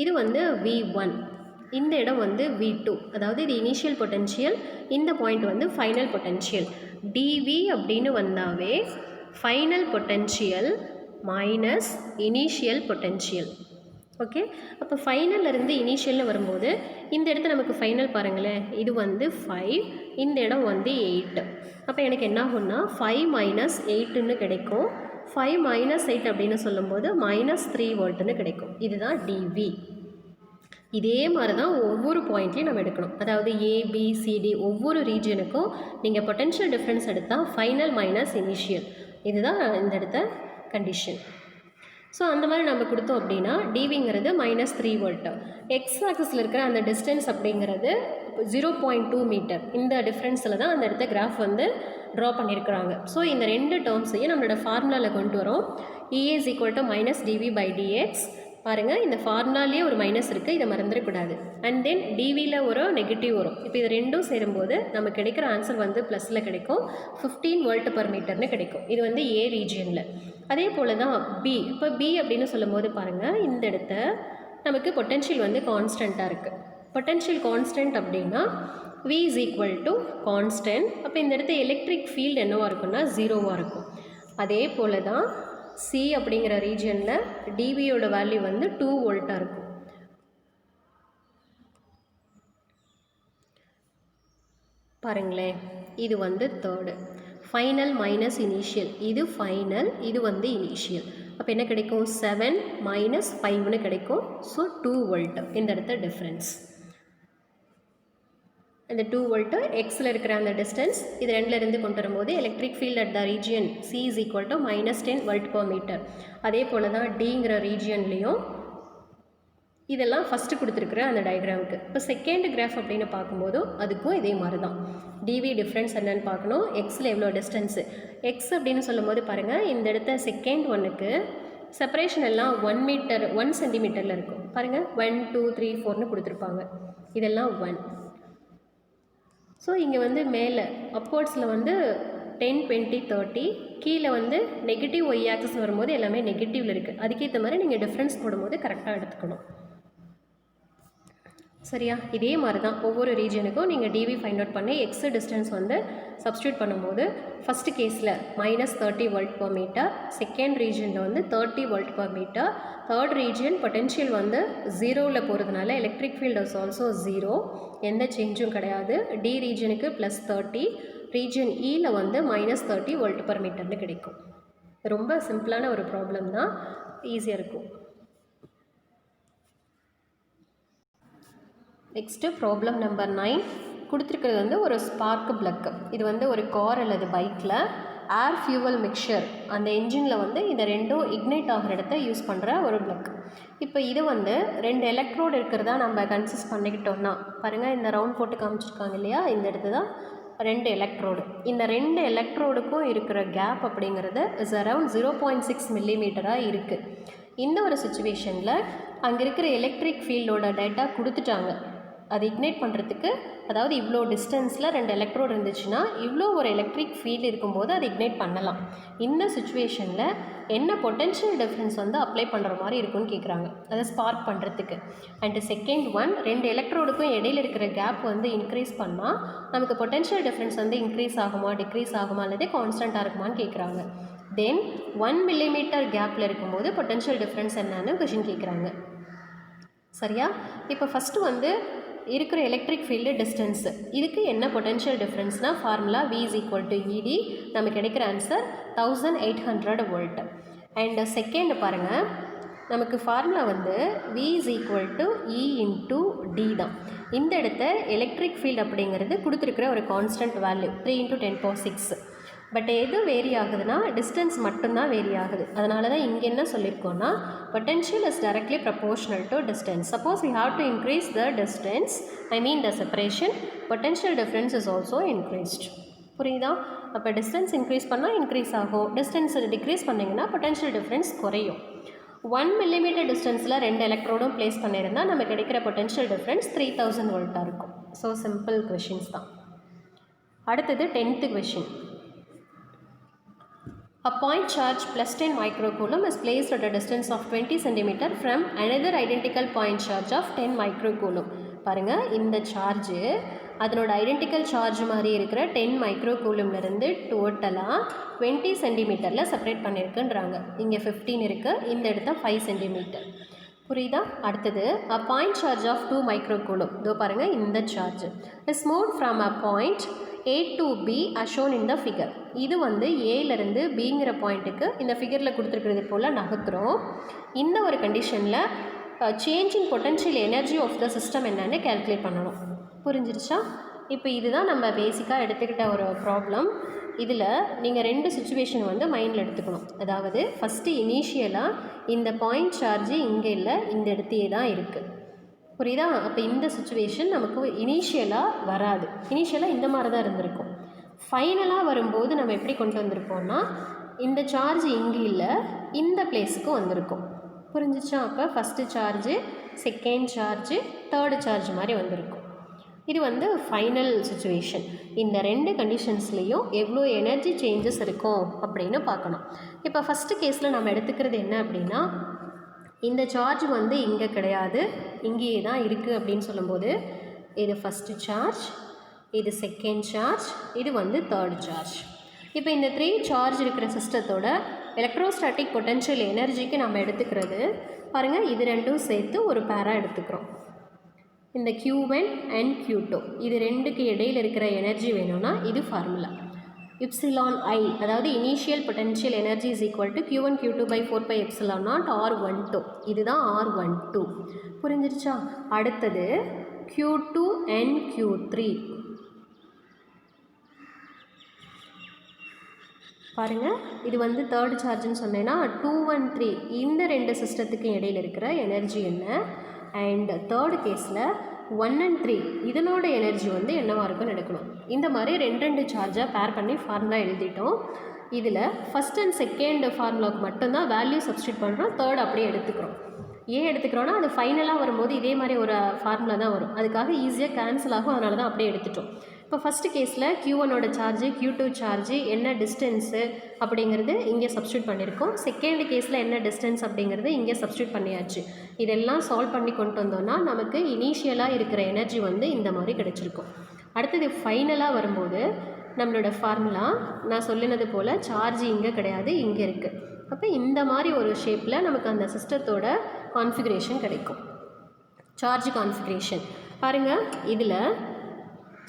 இது வந்து V1, இந்த இடம் வந்து V2, அதாவது இது இனிஷியல் பொட்டென்ஷியல், இந்த பாயிண்ட் வந்து ஃபைனல் பொட்டென்ஷியல். டிவி அப்படின்னு வந்தாவே final potential minus initial potential. Okay, அப்போ ஃபைனல்லேருந்து இனிஷியல்னு வரும்போது இந்த இடத்த நமக்கு ஃபைனல் பாருங்களேன், இது வந்து 5, இந்த இடம் வந்து 8. அப்போ எனக்கு என்ன ஆகும்னா 5 - 8ன்னு கிடைக்கும். 5 - 8 அப்படின்னு சொல்லும்போது -3 வோல்ட்டுன்னு கிடைக்கும். இதுதான் டிவி. இதே மாதிரி தான் ஒவ்வொரு பாயிண்ட்லையும் நம்ம எடுக்கணும். அதாவது ABCD ஒவ்வொரு ரீஜனுக்கும் நீங்கள் பொட்டென்ஷியல் டிஃப்ரென்ஸ் எடுத்தால் ஃபைனல் மைனஸ் இனிஷியல், இதுதான் இந்த இடத்த கண்டிஷன். ஸோ அந்த மாதிரி நம்ம கொடுத்தோம் அப்படின்னா டிவிங்கிறது -3 வோல்ட்டு. எக்ஸ் ஆக்சிஸில் இருக்கிற அந்த டிஸ்டன்ஸ் அப்படிங்கிறது 0.2 மீட்டர். இந்த டிஃப்ரென்ஸில் தான் அந்த இடத்த கிராஃப் வந்து ட்ரா பண்ணியிருக்கிறாங்க. ஸோ இந்த ரெண்டு டேர்ம்ஸையும் நம்மளோட ஃபார்முலாவில் கொண்டு வரோம். EA is equal to -dV/dx. பாருங்கள், இந்த ஃபார்முலாலேயே ஒரு மைனஸ் இருக்குது, இதை மறந்துடக்கூடாது. அண்ட் தென் டிவியில் ஒரு நெகட்டிவ் வரும். இப்போ இது ரெண்டும் சேரும்போது நமக்கு கிடைக்கிற ஆன்சர் வந்து ப்ளஸில் கிடைக்கும், 15 வோல்ட்/மீட்டர்னு கிடைக்கும். இது வந்து ஏ ரீஜியனில். அதே போல் தான் பி. இப்போ பி அப்படின்னு சொல்லும்போது பாருங்கள், இந்த இடத்த நமக்கு பொட்டென்ஷியல் வந்து கான்ஸ்டண்ட்டாக இருக்குது. பொட்டென்ஷியல் கான்ஸ்டன்ட் அப்படின்னா V is equal to constant. அப்போ இந்த இடத்த எலக்ட்ரிக் ஃபீல்டு என்னவாக இருக்குன்னா 0வாக இருக்கும். அதே போல் தான் C அப்படிங்கிற ரீஜனில் டிவியோட வேல்யூ வந்து 2 வோல்ட்டாக இருக்கும். பாருங்களேன், இது வந்து தேர்டு. ஃபைனல் மைனஸ் இனிஷியல், இது ஃபைனல், இது வந்து இனிஷியல். அப்போ என்ன கிடைக்கும் 7 - 5ன்னு கிடைக்கும். ஸோ 2 வோல்ட் இந்த இடத்த டிஃப்ரென்ஸ். இந்த 2 வோல்ட்டு எக்ஸில் இருக்கிற அந்த டிஸ்டன்ஸ் இது ரெண்டுலேருந்து கொண்டு வரும்போது electric field at the region C is equal to -10 volt per metre. அதே போல் தான் டிங்கிற ரீஜியன்லேயும் இதெல்லாம் ஃபஸ்ட்டு கொடுத்துருக்குற அந்த டயக்ராமுக்கு. இப்போ செகண்ட் கிராஃப் அப்படின்னு பார்க்கும்போதும் அதுக்கும் இதே மாதிரி தான். டிவி டிஃப்ரென்ஸ் என்னென்னு பார்க்கணும். எக்ஸில் எவ்வளோ டிஸ்டன்ஸு எக்ஸ் அப்படின்னு சொல்லும் போது பாருங்கள், இந்த இடத்த செகண்ட் ஒன்றுக்கு செப்பரேஷன் எல்லாம் 1 மீட்டர் 1 சென்டிமீட்டரில் இருக்கும். பாருங்கள் 1 2 3 4ன்னு கொடுத்துருப்பாங்க. இதெல்லாம் 1. ஸோ இங்கே வந்து மேலே அப்வர்ட்ஸில் வந்து 10 20 30, கீழே வந்து நெகட்டிவ் ஒய் ஆக்சஸ் வரும்போது எல்லாமே நெகட்டிவில் இருக்குது. அதுக்கேற்ற மாதிரி நீங்கள் டிஃப்ரென்ஸ் போடும்போது கரெக்டாக எடுத்துக்கணும். சரியா? இதே மாதிரி தான் ஒவ்வொரு ரீஜனுக்கும் நீங்கள் டிவி ஃபைண்ட் அவுட் பண்ணி எக்ஸ் டிஸ்டன்ஸ் வந்து சப்ஸ்டியூட் பண்ணும்போது ஃபஸ்ட்டு கேஸில் -30 வோல்ட் பர் மீட்டர், செகண்ட் ரீஜனில் வந்து 30 volt per metre, third region potential வந்து 0வில் போகிறதுனால எலக்ட்ரிக் ஃபீல்ட் இஸ் ஆல்சோ 0, எந்த சேஞ்சும் கிடையாது. டி ரீஜனுக்கு +30, ரீஜன் இயில் வந்து -30 வோல்ட் பர் மீட்டர்னு கிடைக்கும். ரொம்ப சிம்பிளான ஒரு ப்ராப்ளம் தான், ஈஸியாக இருக்கும். நெக்ஸ்ட்டு ப்ராப்ளம் நம்பர் 9 கொடுத்துருக்கிறது வந்து ஒரு ஸ்பார்க் பிளக். இது வந்து ஒரு கார் அல்லது பைக்கில் ஏர் ஃபியூவல் மிக்சர் அந்த என்ஜினில் வந்து இந்த ரெண்டும் இக்னைட் ஆகிற இடத்த யூஸ் பண்ணுற ஒரு பிளக். இப்போ இது வந்து 2 எலக்ட்ரோடு இருக்கிறதா நம்ம கன்சிஸ்ட் பண்ணிக்கிட்டோம்னா பாருங்கள், இந்த ரவுண்ட் போட்டு காமிச்சிருக்காங்க இல்லையா, இந்த இடத்து தான் 2 எலக்ட்ரோடு. இந்த 2 எலக்ட்ரோடுக்கும் இருக்கிற கேப் அப்படிங்கிறது இஸ் அரவுண்ட் 0.6 மில்லிமீட்டராக இருக்குது. இந்த ஒரு சுச்சுவேஷனில் அங்கே இருக்கிற எலக்ட்ரிக் ஃபீல்டோட டேட்டா கொடுத்துட்டாங்க. அது இக்னைட் பண்ணுறதுக்கு, அதாவது இவ்வளோ டிஸ்டன்ஸில் 2 எலக்ட்ரோடு இருந்துச்சுன்னா இவ்வளோ ஒரு எலக்ட்ரிக் ஃபீல்டு இருக்கும்போது அது இக்னைட் பண்ணலாம். இந்த சுச்சுவேஷனில் என்ன பொட்டென்ஷியல் டிஃப்ரென்ஸ் வந்து அப்ளை பண்ணுற மாதிரி இருக்குன்னு கேட்குறாங்க, அதை ஸ்பார்க் பண்ணுறதுக்கு. அண்டு செகண்ட் ஒன், 2 எலக்ட்ரோடுக்கும் இடையில இருக்கிற கேப் வந்து இன்க்ரீஸ் பண்ணால் நமக்கு பொட்டென்ஷியல் டிஃப்ரென்ஸ் வந்து இன்க்ரீஸ் ஆகுமா டிக்ரீஸ் ஆகுமா அல்லது கான்ஸ்டண்ட்டாக இருக்குமான்னு கேட்குறாங்க. தென் 1 மில்லிமீட்டர் கேப்பில் இருக்கும்போது பொட்டென்ஷியல் டிஃப்ரென்ஸ் என்னன்னு கொஷின் கேட்குறாங்க. சரியா? இப்போ ஃபஸ்ட்டு வந்து இருக்கிற எலக்ட்ரிக் ஃபீல்டு டிஸ்டன்ஸு, இதுக்கு என்ன பொட்டென்ஷியல் டிஃப்ரென்ஸ்னால் formula V is equal to ED, நமக்கு கிடைக்கிற ஆன்சர் 1800 வோல்ட். அண்ட் செகண்ட் பாருங்கள், நமக்கு ஃபார்முலா வந்து V is equal to E into D தான். இந்த இடத்த எலக்ட்ரிக் ஃபீல்டு அப்படிங்கிறது கொடுத்துருக்கிற ஒரு கான்ஸ்டன்ட் வேல்யூ 3 × 10⁶. பட் எது வேரி ஆகுதுன்னா டிஸ்டன்ஸ் மட்டும்தான் வேரி ஆகுது. அதனால தான் இங்கே என்ன சொல்லியிருக்கோன்னா potential is directly proportional to distance. Suppose we have to increase the distance, I mean the separation, potential difference is also increased. புரியுதா? அப்போ டிஸ்டன்ஸ் இன்க்ரீஸ் பண்ணால் இன்க்ரீஸ் ஆகும், டிஸ்டன்ஸ் டிக்ரீஸ் பண்ணிங்கன்னா பொட்டென்ஷியல் டிஃப்ரென்ஸ் குறையும். 1 மில்லிமீட்டர் டிஸ்டன்ஸில் 2 எலக்ட்ரோடும் பிளேஸ் பண்ணியிருந்தால் நம்ம கிடைக்கிற பொட்டென்ஷியல் டிஃப்ரென்ஸ் 3000 வோல்ட்டாக இருக்கும். ஸோ சிம்பிள் கொஷின்ஸ் தான். அடுத்தது 10th question. A point charge plus 10 microcoulomb is placed at a distance of 20 cm from another identical point charge of 10 microcoulomb. பாருங்கள், இந்த சார்ஜு அதனோட ஐடென்டிக்கல் சார்ஜ் மாதிரி இருக்கிற 10 மைக்ரோகூலம்லேருந்து டோட்டலாக 20 சென்டிமீட்டரில் செப்பரேட் பண்ணியிருக்குன்றாங்க. இங்கே 15 இருக்குது, இந்த இடத்த 5 சென்டிமீட்டர். புரியுதா? அடுத்தது a point charge of 2 microcoulomb. இதோ பாருங்கள், இந்த charge is moved from a point A to B as shown in the figure. இது வந்து ஏலேருந்து பிங்கிற பாயிண்ட்டுக்கு இந்த ஃபிகரில் கொடுத்துருக்கிறது போல் நகர்த்துறோம். இந்த ஒரு கண்டிஷனில் change in potential energy of the system என்னன்னு கேல்குலேட் பண்ணணும். புரிஞ்சிருச்சா? இப்போ இதுதான் நம்ம பேசிக்காக எடுத்துக்கிட்ட ஒரு ப்ராப்ளம். இதில் நீங்கள் 2 சுச்சுவேஷன் வந்து மைண்டில் எடுத்துக்கணும். அதாவது ஃபஸ்ட்டு இனிஷியலாக இந்த பாயிண்ட் சார்ஜ் இங்கே இல்லை, இந்த இடத்தையே தான் இருக்குது. புரியுதா? அப்போ இந்த சுச்சுவேஷன் நமக்கு இனிஷியலாக வராது. இனிஷியலாக இந்த மாதிரி தான் இருந்திருக்கும். ஃபைனலாக வரும்போது நம்ம எப்படி கொண்டு வந்திருப்போம்னா இந்த சார்ஜ் இங்கே இல்லை, இந்த பிளேஸுக்கு வந்திருக்கும். புரிஞ்சிச்சா? அப்போ first charge, second charge, third charge மாதிரி வந்திருக்கும். இது வந்து ஃபைனல் சுச்சுவேஷன். இந்த 2 கண்டிஷன்ஸ்லேயும் எவ்வளோ எனர்ஜி சேஞ்சஸ் இருக்கும் அப்படின்னு பார்க்கணும். இப்போ ஃபஸ்ட்டு கேஸில் நம்ம எடுத்துக்கிறது என்ன அப்படின்னா, இந்த சார்ஜ் வந்து இங்கே கிடையாது, இங்கேயே தான் இருக்குது அப்படின்னு சொல்லும்போது இது ஃபஸ்ட்டு சார்ஜ், இது செகண்ட் சார்ஜ், இது வந்து தேர்ட் சார்ஜ். இப்போ இந்த 3 சார்ஜ் இருக்கிற சிஸ்டத்தோட எலக்ட்ரோஸ்டாட்டிக் பொட்டென்ஷியல் எனர்ஜிக்கு நம்ம எடுத்துக்கிறது பாருங்கள், இது ரெண்டும் சேர்த்து ஒரு பேரா எடுத்துக்கிறோம். இந்த Q1 அண்ட் Q2 இது ரெண்டுக்கு இடையில் இருக்கிற எனர்ஜி வேணும்னா இது ஃபார்முலா எப்சிலான் I, அதாவது initial potential energy is equal to Q1 Q2 by 4 pi epsilon naught R12. இதுதான் R12. புரிஞ்சிருச்சா? அடுத்தது Q2 and Q3 பாருங்கள், இது வந்து தேர்ட் சார்ஜ்னு சொன்னேன்னா 2 1 3 இந்த ரெண்டு சிஸ்டத்துக்கு இடையில் இருக்கிற எனர்ஜி என்ன, அண்ட் தேர்டு கேஸில் 1 and 3 இதனோட எனர்ஜி வந்து என்னவாக இருக்குன்னு எடுக்கணும். இந்த மாதிரி ரெண்டு சார்ஜை பேர் பண்ணி ஃபார்முலா எழுதிட்டோம். இதில் ஃபஸ்ட் அண்ட் செகண்ட் ஃபார்முலாவுக்கு மட்டும்தான் வேல்யூ சப்ஸ்டியூட் பண்ணுறோம், தேர்ட் அப்படியே எடுத்துக்கிறோம். ஏன் எடுத்துக்கிறோன்னா அது ஃபைனலாக வரும்போது இதே மாதிரி ஒரு ஃபார்முலா தான் வரும், அதுக்காக ஈஸியாக கேன்சல் ஆகும், அதனால தான் அப்படியே எடுத்துட்டோம். இப்போ ஃபஸ்ட்டு கேஸில் Q1ஓட சார்ஜு Q2 சார்ஜு என்ன டிஸ்டன்ஸு அப்படிங்கிறது இங்கே சப்ஸ்டியூட் பண்ணியிருக்கோம். செகண்ட் கேஸில் என்ன டிஸ்டன்ஸ் அப்படிங்கிறது இங்கே சப்ஸ்டியூட் பண்ணியாச்சு. இதெல்லாம் சால்வ் பண்ணி கொண்டு வந்தோம்னா நமக்கு இனிஷியலாக இருக்கிற எனர்ஜி வந்து இந்த மாதிரி கிடச்சிருக்கும். அடுத்தது ஃபைனலாக வரும்போது நம்மளோட ஃபார்முலா நான் சொல்லினது போல் சார்ஜ் இங்கே கிடையாது, இங்கே இருக்குது. அப்போ இந்த மாதிரி ஒரு ஷேப்பில் நமக்கு அந்த சிஸ்டத்தோட கான்ஃபிகரேஷன் கிடைக்கும். சார்ஜ் கான்ஃபிகரேஷன் பாருங்கள், இதில்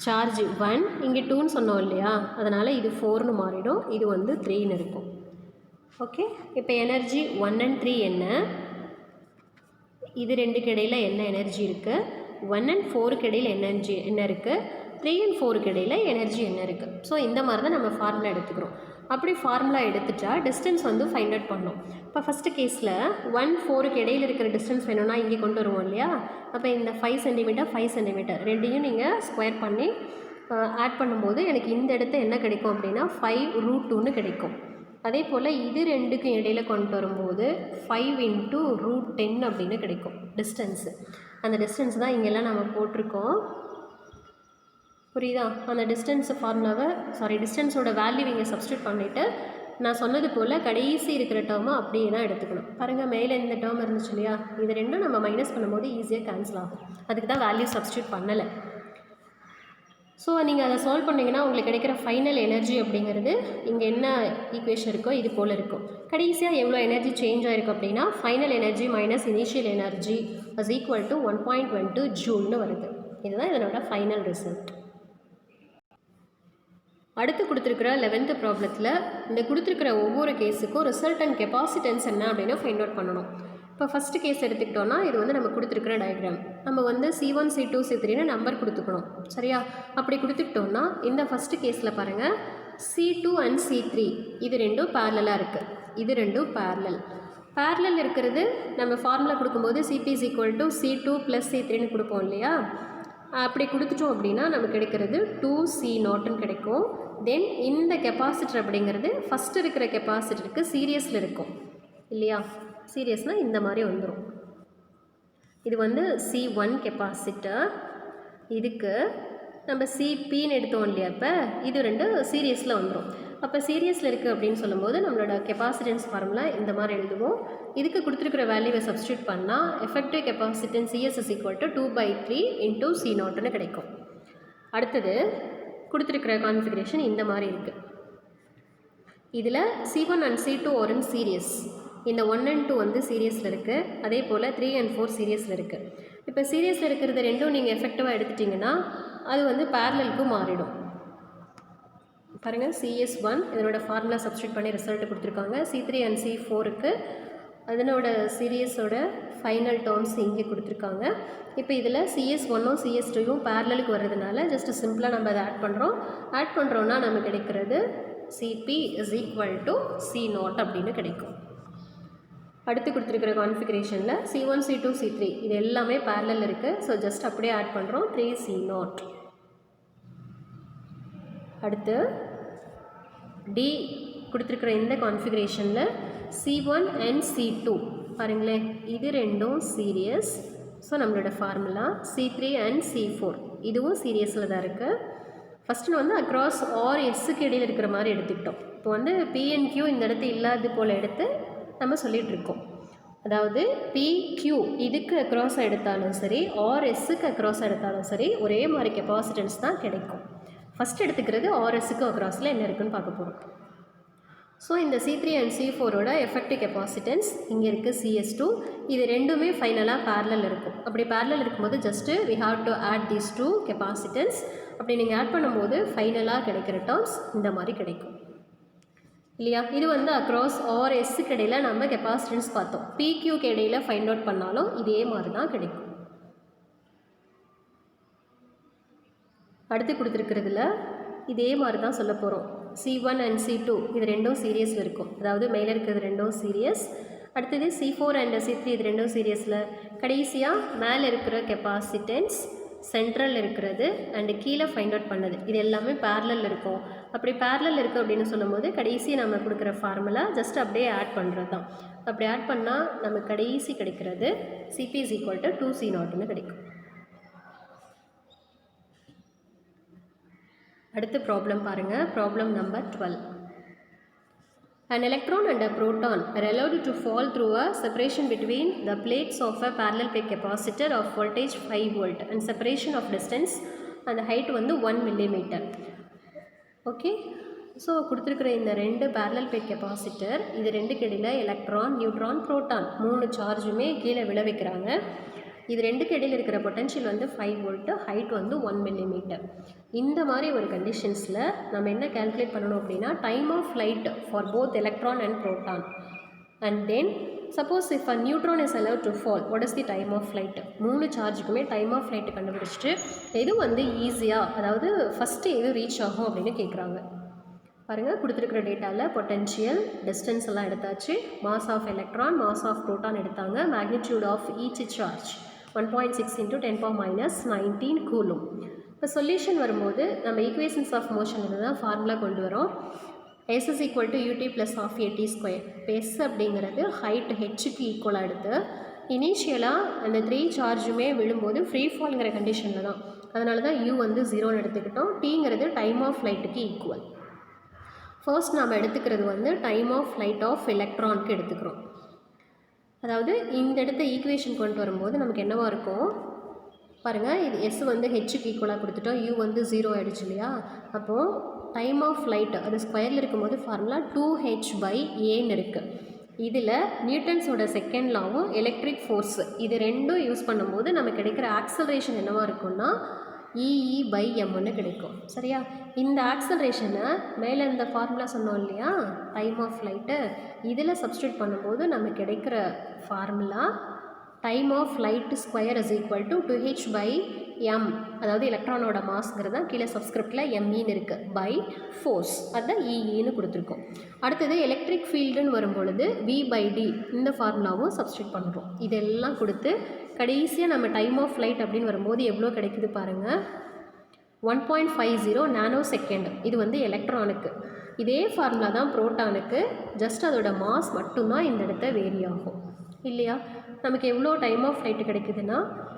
சார்ஜ் 1 இங்கே 2ன்னு சொன்னோம் இல்லையா, அதனால் இது 4ன்னு மாறிடும், இது வந்து 3ன்னு இருக்கும். ஓகே, இப்போ எனர்ஜி 1 and 3 என்ன, இது ரெண்டுக்கு இடையில் என்ன எனர்ஜி இருக்குது, 1 and 4க்கு இடையில் எனர்ஜி என்ன இருக்குது, 3 and 4க்கு இடையில் எனர்ஜி என்ன இருக்குது. ஸோ இந்த மாதிரி தான் நம்ம ஃபார்முலா எடுத்துக்கிறோம். அப்படி ஃபார்முலா எடுத்துட்டா டிஸ்டன்ஸ் வந்து ஃபைண்ட் அவுட் பண்ணோம். இப்போ ஃபஸ்ட்டு கேஸில் 1 4க்கு இடையில் இருக்கிற டிஸ்டன்ஸ் வேணும்னா இங்கே கொண்டு வருவோம் இல்லையா, அப்போ இந்த 5 சென்டிமீட்டர் 5 சென்டிமீட்டர் ரெண்டையும் நீங்கள் ஸ்கொயர் பண்ணி ஆட் பண்ணும்போது எனக்கு இந்த இடத்த என்ன கிடைக்கும் அப்படின்னா 5√2ன்னு கிடைக்கும். அதே போல் இது ரெண்டுக்கும் இடையில் கொண்டு வரும்போது 5 × √10 அப்படின்னு கிடைக்கும் டிஸ்டன்ஸு. அந்த டிஸ்டன்ஸ் தான் இங்கெல்லாம் நம்ம போட்டிருக்கோம், புரியுதா? அந்த டிஸ்டன்ஸ் ஃபார்முலாவை டிஸ்டன்ஸோட வேல்யூ இங்கே சப்ஸ்டியூட் பண்ணிவிட்டு நான் சொன்னது போல் கடைசி இருக்கிற டேர்மை அப்படியே தான் எடுத்துக்கணும். பாருங்கள், மேலே இந்த டேர்ம் இருந்துச்சு இல்லையா, இது ரெண்டும் நம்ம மைனஸ் பண்ணும்போது ஈஸியாக கேன்சல் ஆகும், அதுக்கு தான் வேல்யூ சப்ஸ்டியூட் பண்ணலை. ஸோ நீங்கள் அதை சால்வ் பண்ணிங்கன்னா உங்களுக்கு கிடைக்கிற ஃபைனல் எனர்ஜி அப்படிங்கிறது இங்கே என்ன ஈக்குவேஷன் இருக்கோ இது போல் இருக்கும். கடைசியாக எவ்வளோ எனர்ஜி சேஞ்ச் ஆகிருக்கும் அப்படின்னா final energy minus initial energy is equal to 1.12 ஜூல்னு வருது. இதுதான் இதனோட ஃபைனல் ரிசல்ட். அடுத்து கொடுத்துருக்கிற 11th ப்ராப்ளத்தில் இந்த கொடுத்துருக்கிற ஒவ்வொரு கேஸுக்கும் ரிசல்ட் அண்ட் கெப்பாசிட்டன்ஸ் என்ன அப்படின்னு ஃபைண்ட் அவுட் பண்ணணும். இப்போ ஃபஸ்ட்டு கேஸ் எடுத்துக்கிட்டோன்னா இது வந்து நம்ம கொடுத்துருக்கிற டயக்ராம், நம்ம வந்து C1 C2 C3ன்னு நம்பர் கொடுத்துக்கணும், சரியா? அப்படி கொடுத்துக்கிட்டோன்னா இந்த ஃபஸ்ட்டு கேஸில் பாருங்கள், C2 and C3 இது ரெண்டும் பேரலாக இருக்குது, இது ரெண்டும் பேரலல் இருக்கிறது நம்ம ஃபார்முலா கொடுக்கும்போது CP = C2 + C3ன்னு கொடுப்போம் இல்லையா, அப்படி கொடுத்துட்டோம் அப்படின்னா நமக்கு கிடைக்கிறது 2C0ன்னு கிடைக்கும். தென் இந்த கெப்பாசிட்டர் அப்படிங்கிறது ஃபஸ்ட்டு இருக்கிற கெப்பாசிட்டருக்கு சீரியஸில் இருக்கும் இல்லையா, சீரியஸ்னால் இந்த மாதிரி வந்துடும். இது வந்து C1 கெப்பாசிட்டர், இதுக்கு நம்ம CPன்னு எடுத்தோம் இல்லையா, இப்போ இது ரெண்டு சீரியஸில் வந்துடும். அப்போ சீரியஸில் இருக்குது அப்படின்னு சொல்லும்போது நம்மளோட கெப்பாசிட்டன்ஸ் ஃபார்முலா இந்த மாதிரி எழுதுவோம். இதுக்கு கொடுத்துருக்கிற வேல்யூவை சப்ஸ்டியூட் பண்ணால் எஃபெக்டிவ் கெப்பாசிட்டன்ஸ் CS = 2/3 × C0ன்னு கிடைக்கும். அடுத்தது கொடுத்துருக்கிற கான்ஃபிகரேஷன் இந்த மாதிரி இருக்குது. இதில் C1 and C2 are in serious, இந்த 1 and 2 வந்து சீரியஸில் இருக்குது, அதே போல் 3 and 4 சீரியஸில் இருக்குது. இப்போ சீரியஸில் இருக்கிறது ரெண்டும் நீங்கள் எஃபெக்டிவாக எடுத்துட்டிங்கன்னா அது வந்து பேரலலுக்கு மாறிடும். பாருங்கள், CS1 இதனோட ஃபார்முலா சப்ஸ்டியூட் பண்ணி ரிசல்ட் கொடுத்துருக்காங்க. C3 and C4க்கு அதனோட சீரியஸோட ஃபைனல் டேர்ம்ஸ் இங்கே கொடுத்துருக்காங்க. இப்போ இதில் CS1ம் CS2ம் பேரலலுக்கு வர்றதுனால ஜஸ்ட் சிம்பிளாக நம்ம அதை ஆட் பண்ணுறோன்னா நமக்கு கிடைக்கிறது CP = C0 அப்படின்னு கிடைக்கும். அடுத்து கொடுத்துருக்கிற கான்ஃபிகரேஷனில் C1 C2 C3 இது எல்லாமே பேரலல் இருக்குது, ஸோ ஜஸ்ட் அப்படியே ஆட் பண்ணுறோம் 3C0. அடுத்து D கொடுத்துருக்கிற இந்த கான்ஃபிகரேஷனில் C1 and C2 பாருங்களேன், இது ரெண்டும் சீரியஸ். ஸோ நம்மளோட ஃபார்முலா C3 and C4 இதுவும் சீரியஸில் தான் இருக்குது. ஃபஸ்ட்டு வந்து அக்ராஸ் RSக்கு இடையில் இருக்கிற மாதிரி எடுத்துக்கிட்டோம். இப்போ வந்து P and Q இந்த இடத்து இல்லாது போல் எடுத்து நம்ம சொல்லிகிட்ருக்கோம். அதாவது PQ இதுக்கு அக்ராஸாக எடுத்தாலும் சரி, RSக்கு அக்ராஸாக எடுத்தாலும் சரி ஒரே மாதிரி கெப்பாசிட்டன்ஸ் தான் கிடைக்கும். ஃபஸ்ட் எடுத்துக்கிறது RSக்கு அக்ராஸில் என்ன இருக்குதுன்னு பார்க்க போகிறோம். ஸோ இந்த C3 and C4ஓட எஃபெக்டிவ் கெப்பாசிட்டன்ஸ் இங்கே இருக்குது CS2. இது ரெண்டுமே ஃபைனலாக பேரலல் இருக்கும். அப்படி பேரலல் இருக்கும்போது just we have to add these two capacitance. அப்படி நீங்கள் ஆட் பண்ணும்போது ஃபைனலாக கிடைக்கிற டேர்ம்ஸ் இந்த மாதிரி கிடைக்கும் இல்லையா. இது வந்து அக்ராஸ் RSக்கு இடையில் நம்ம கெப்பாசிட்டன்ஸ் பார்த்தோம். PQக்கு இடையில் ஃபைண்ட் அவுட் பண்ணாலும் இதே மாதிரி தான் கிடைக்கும். அடுத்து கொடுத்துருக்கிறதுல இதே மாதிரி தான் சொல்ல போகிறோம். C1 அண்ட் C2 இது ரெண்டும் சீரியஸில் இருக்கும். அதாவது மேலே இருக்கிறது ரெண்டும் சீரியஸ். அடுத்தது C4 அண்ட் C3 இது ரெண்டும் சீரியஸில். கடைசியாக மேலே இருக்கிற கெப்பாசிட்டன்ஸ், சென்ட்ரல் இருக்கிறது அண்டு கீழே ஃபைண்ட் அவுட் பண்ணது இது எல்லாமே பேரலல் இருக்கும். அப்படி பேரலல் இருக்குது அப்படின்னு சொல்லும்போது கடைசி நம்ம கொடுக்குற ஃபார்முலா ஜஸ்ட் அப்படியே ஆட் பண்ணுறது தான். அப்படி ஆட் பண்ணால் நமக்கு கடைசி கிடைக்கிறது Cp is equal to 2C0ன்னு கிடைக்கும். அடுத்த ப்ராப்ளம் பாருங்கள். Problem number 12. An electron and a proton are allowed to fall through a separation between the plates of a parallel plate capacitor of voltage 5 volt and separation of distance and the height வந்து 1 millimeter. ஓகே, ஸோ கொடுத்துருக்குற இந்த ரெண்டு பேரலல் பிளேட் கெப்பாசிட்டர் இது ரெண்டுக்கு இடையில் எலக்ட்ரான், நியூட்ரான், ப்ரோட்டான் 3 சார்ஜுமே கீழே விழ வைக்கிறாங்க. இது ரெண்டுக்கு இடையில் இருக்கிற பொட்டன்ஷியல் வந்து 5 வோல்ட்டு, ஹைட் வந்து 1 millimeter. இந்த மாதிரி ஒரு கண்டிஷன்ஸில் நம்ம என்ன கேல்குலேட் பண்ணணும் அப்படின்னா time of flight for both electron and proton. And then suppose if a neutron is allowed to fall, what is the time of flight? 3 சார்ஜுக்குமே டைம் ஆஃப் ஃப்ளைட்டு கண்டுபிடிச்சிட்டு எது வந்து ஈஸியாக, அதாவது ஃபஸ்ட்டு எது ரீச் ஆகும் அப்படின்னு கேட்குறாங்க. பாருங்கள், கொடுத்துருக்குற டேட்டாவில் பொட்டென்ஷியல், டிஸ்டன்ஸ் எல்லாம் எடுத்தாச்சு, mass of electron, mass of proton எடுத்தாங்க, மேக்னிடியூட் ஆஃப் ஈச் சார்ஜ் 1.6 × 10⁻19 கூலும். இப்போ சொல்யூஷன் வரும்போது நம்ம ஈக்குவேஷன்ஸ் ஆஃப் மோஷன் தான் ஃபார்முலா கொண்டு வரோம். S is equal to ut plus half at². இப்போ S அப்படிங்கிறது ஹைட் ஹெச்சுக்கு ஈக்குவலாக எடுத்து இனிஷியலாக அந்த 3 சார்ஜுமே விழும்போது ஃப்ரீ ஃபால்ங்கிற கண்டிஷனில் தான், அதனால தான் U வந்து 0ன்னு எடுத்துக்கிட்டோம். Tங்கிறது டைம் ஆஃப் ஃப்ளைட்டுக்கு ஈக்குவல். ஃபர்ஸ்ட் நாம் எடுத்துக்கிறது வந்து டைம் ஆஃப் ஃப்ளைட் ஆஃப் எலக்ட்ரானுக்கு எடுத்துக்கிறோம். அதாவது இந்த இடத்த ஈக்குவேஷன் கொண்டு வரும்போது நமக்கு என்னவாக இருக்கும் பாருங்கள், இது S வந்து ஹெச்சுக்கு ஈக்குவலாக கொடுத்துட்டோம், U வந்து 0 ஆகிடுச்சு இல்லையா. அப்போது டைம் ஆஃப் ஃப்ளைட் அது ஸ்கொயரில் இருக்கும்போது ஃபார்முலா 2h/aன்னு இருக்குது. இதில் நியூட்டன்ஸோட செகண்ட் லாவும் எலக்ட்ரிக் ஃபோர்ஸ் இது ரெண்டும் யூஸ் பண்ணும்போது நமக்கு கிடைக்கிற ஆக்சலரேஷன் என்னவாக இருக்கும்னா EE/m கிடைக்கும். சரியா, இந்த ஆக்சலரேஷனை மேலே இந்த ஃபார்முலா சொன்னோம் இல்லையா டைம் ஆஃப் ஃப்ளைட்டு, இதில் சப்ஸ்டியூட் பண்ணும்போது நமக்கு கிடைக்கிற formula time of flight square is equal to 2h/m, அதாவது எலக்ட்ரானோட மாஸ்ங்கிறது தான் கீழே சப்ஸ்கிரிப்டில் எம்இன்னு இருக்குது, பை ஃபோர்ஸ் அதுதான் EEன்னு கொடுத்துருக்கோம். அடுத்தது எலக்ட்ரிக் ஃபீல்டுன்னு வரும்பொழுது V/d இந்த ஃபார்முலாவும் சப்ஸ்டியூட் பண்ணுறோம். இதெல்லாம் கொடுத்து கடைசியாக நம்ம டைம் ஆஃப் ஃப்ளைட் அப்படின்னு வரும்போது எவ்வளோ கிடைக்குது பாருங்கள், 1.50 நானோசெகண்ட். இது வந்து எலக்ட்ரானுக்கு. இதே ஃபார்முலா தான் ப்ரோட்டானுக்கு, ஜஸ்ட் அதோட மாஸ் மட்டும்தான் இந்த இடத்த வேரி ஆகும் இல்லையா. நமக்கு எவ்வளோ டைம் ஆஃப் ஃப்ளைட்டு கிடைக்குதுன்னா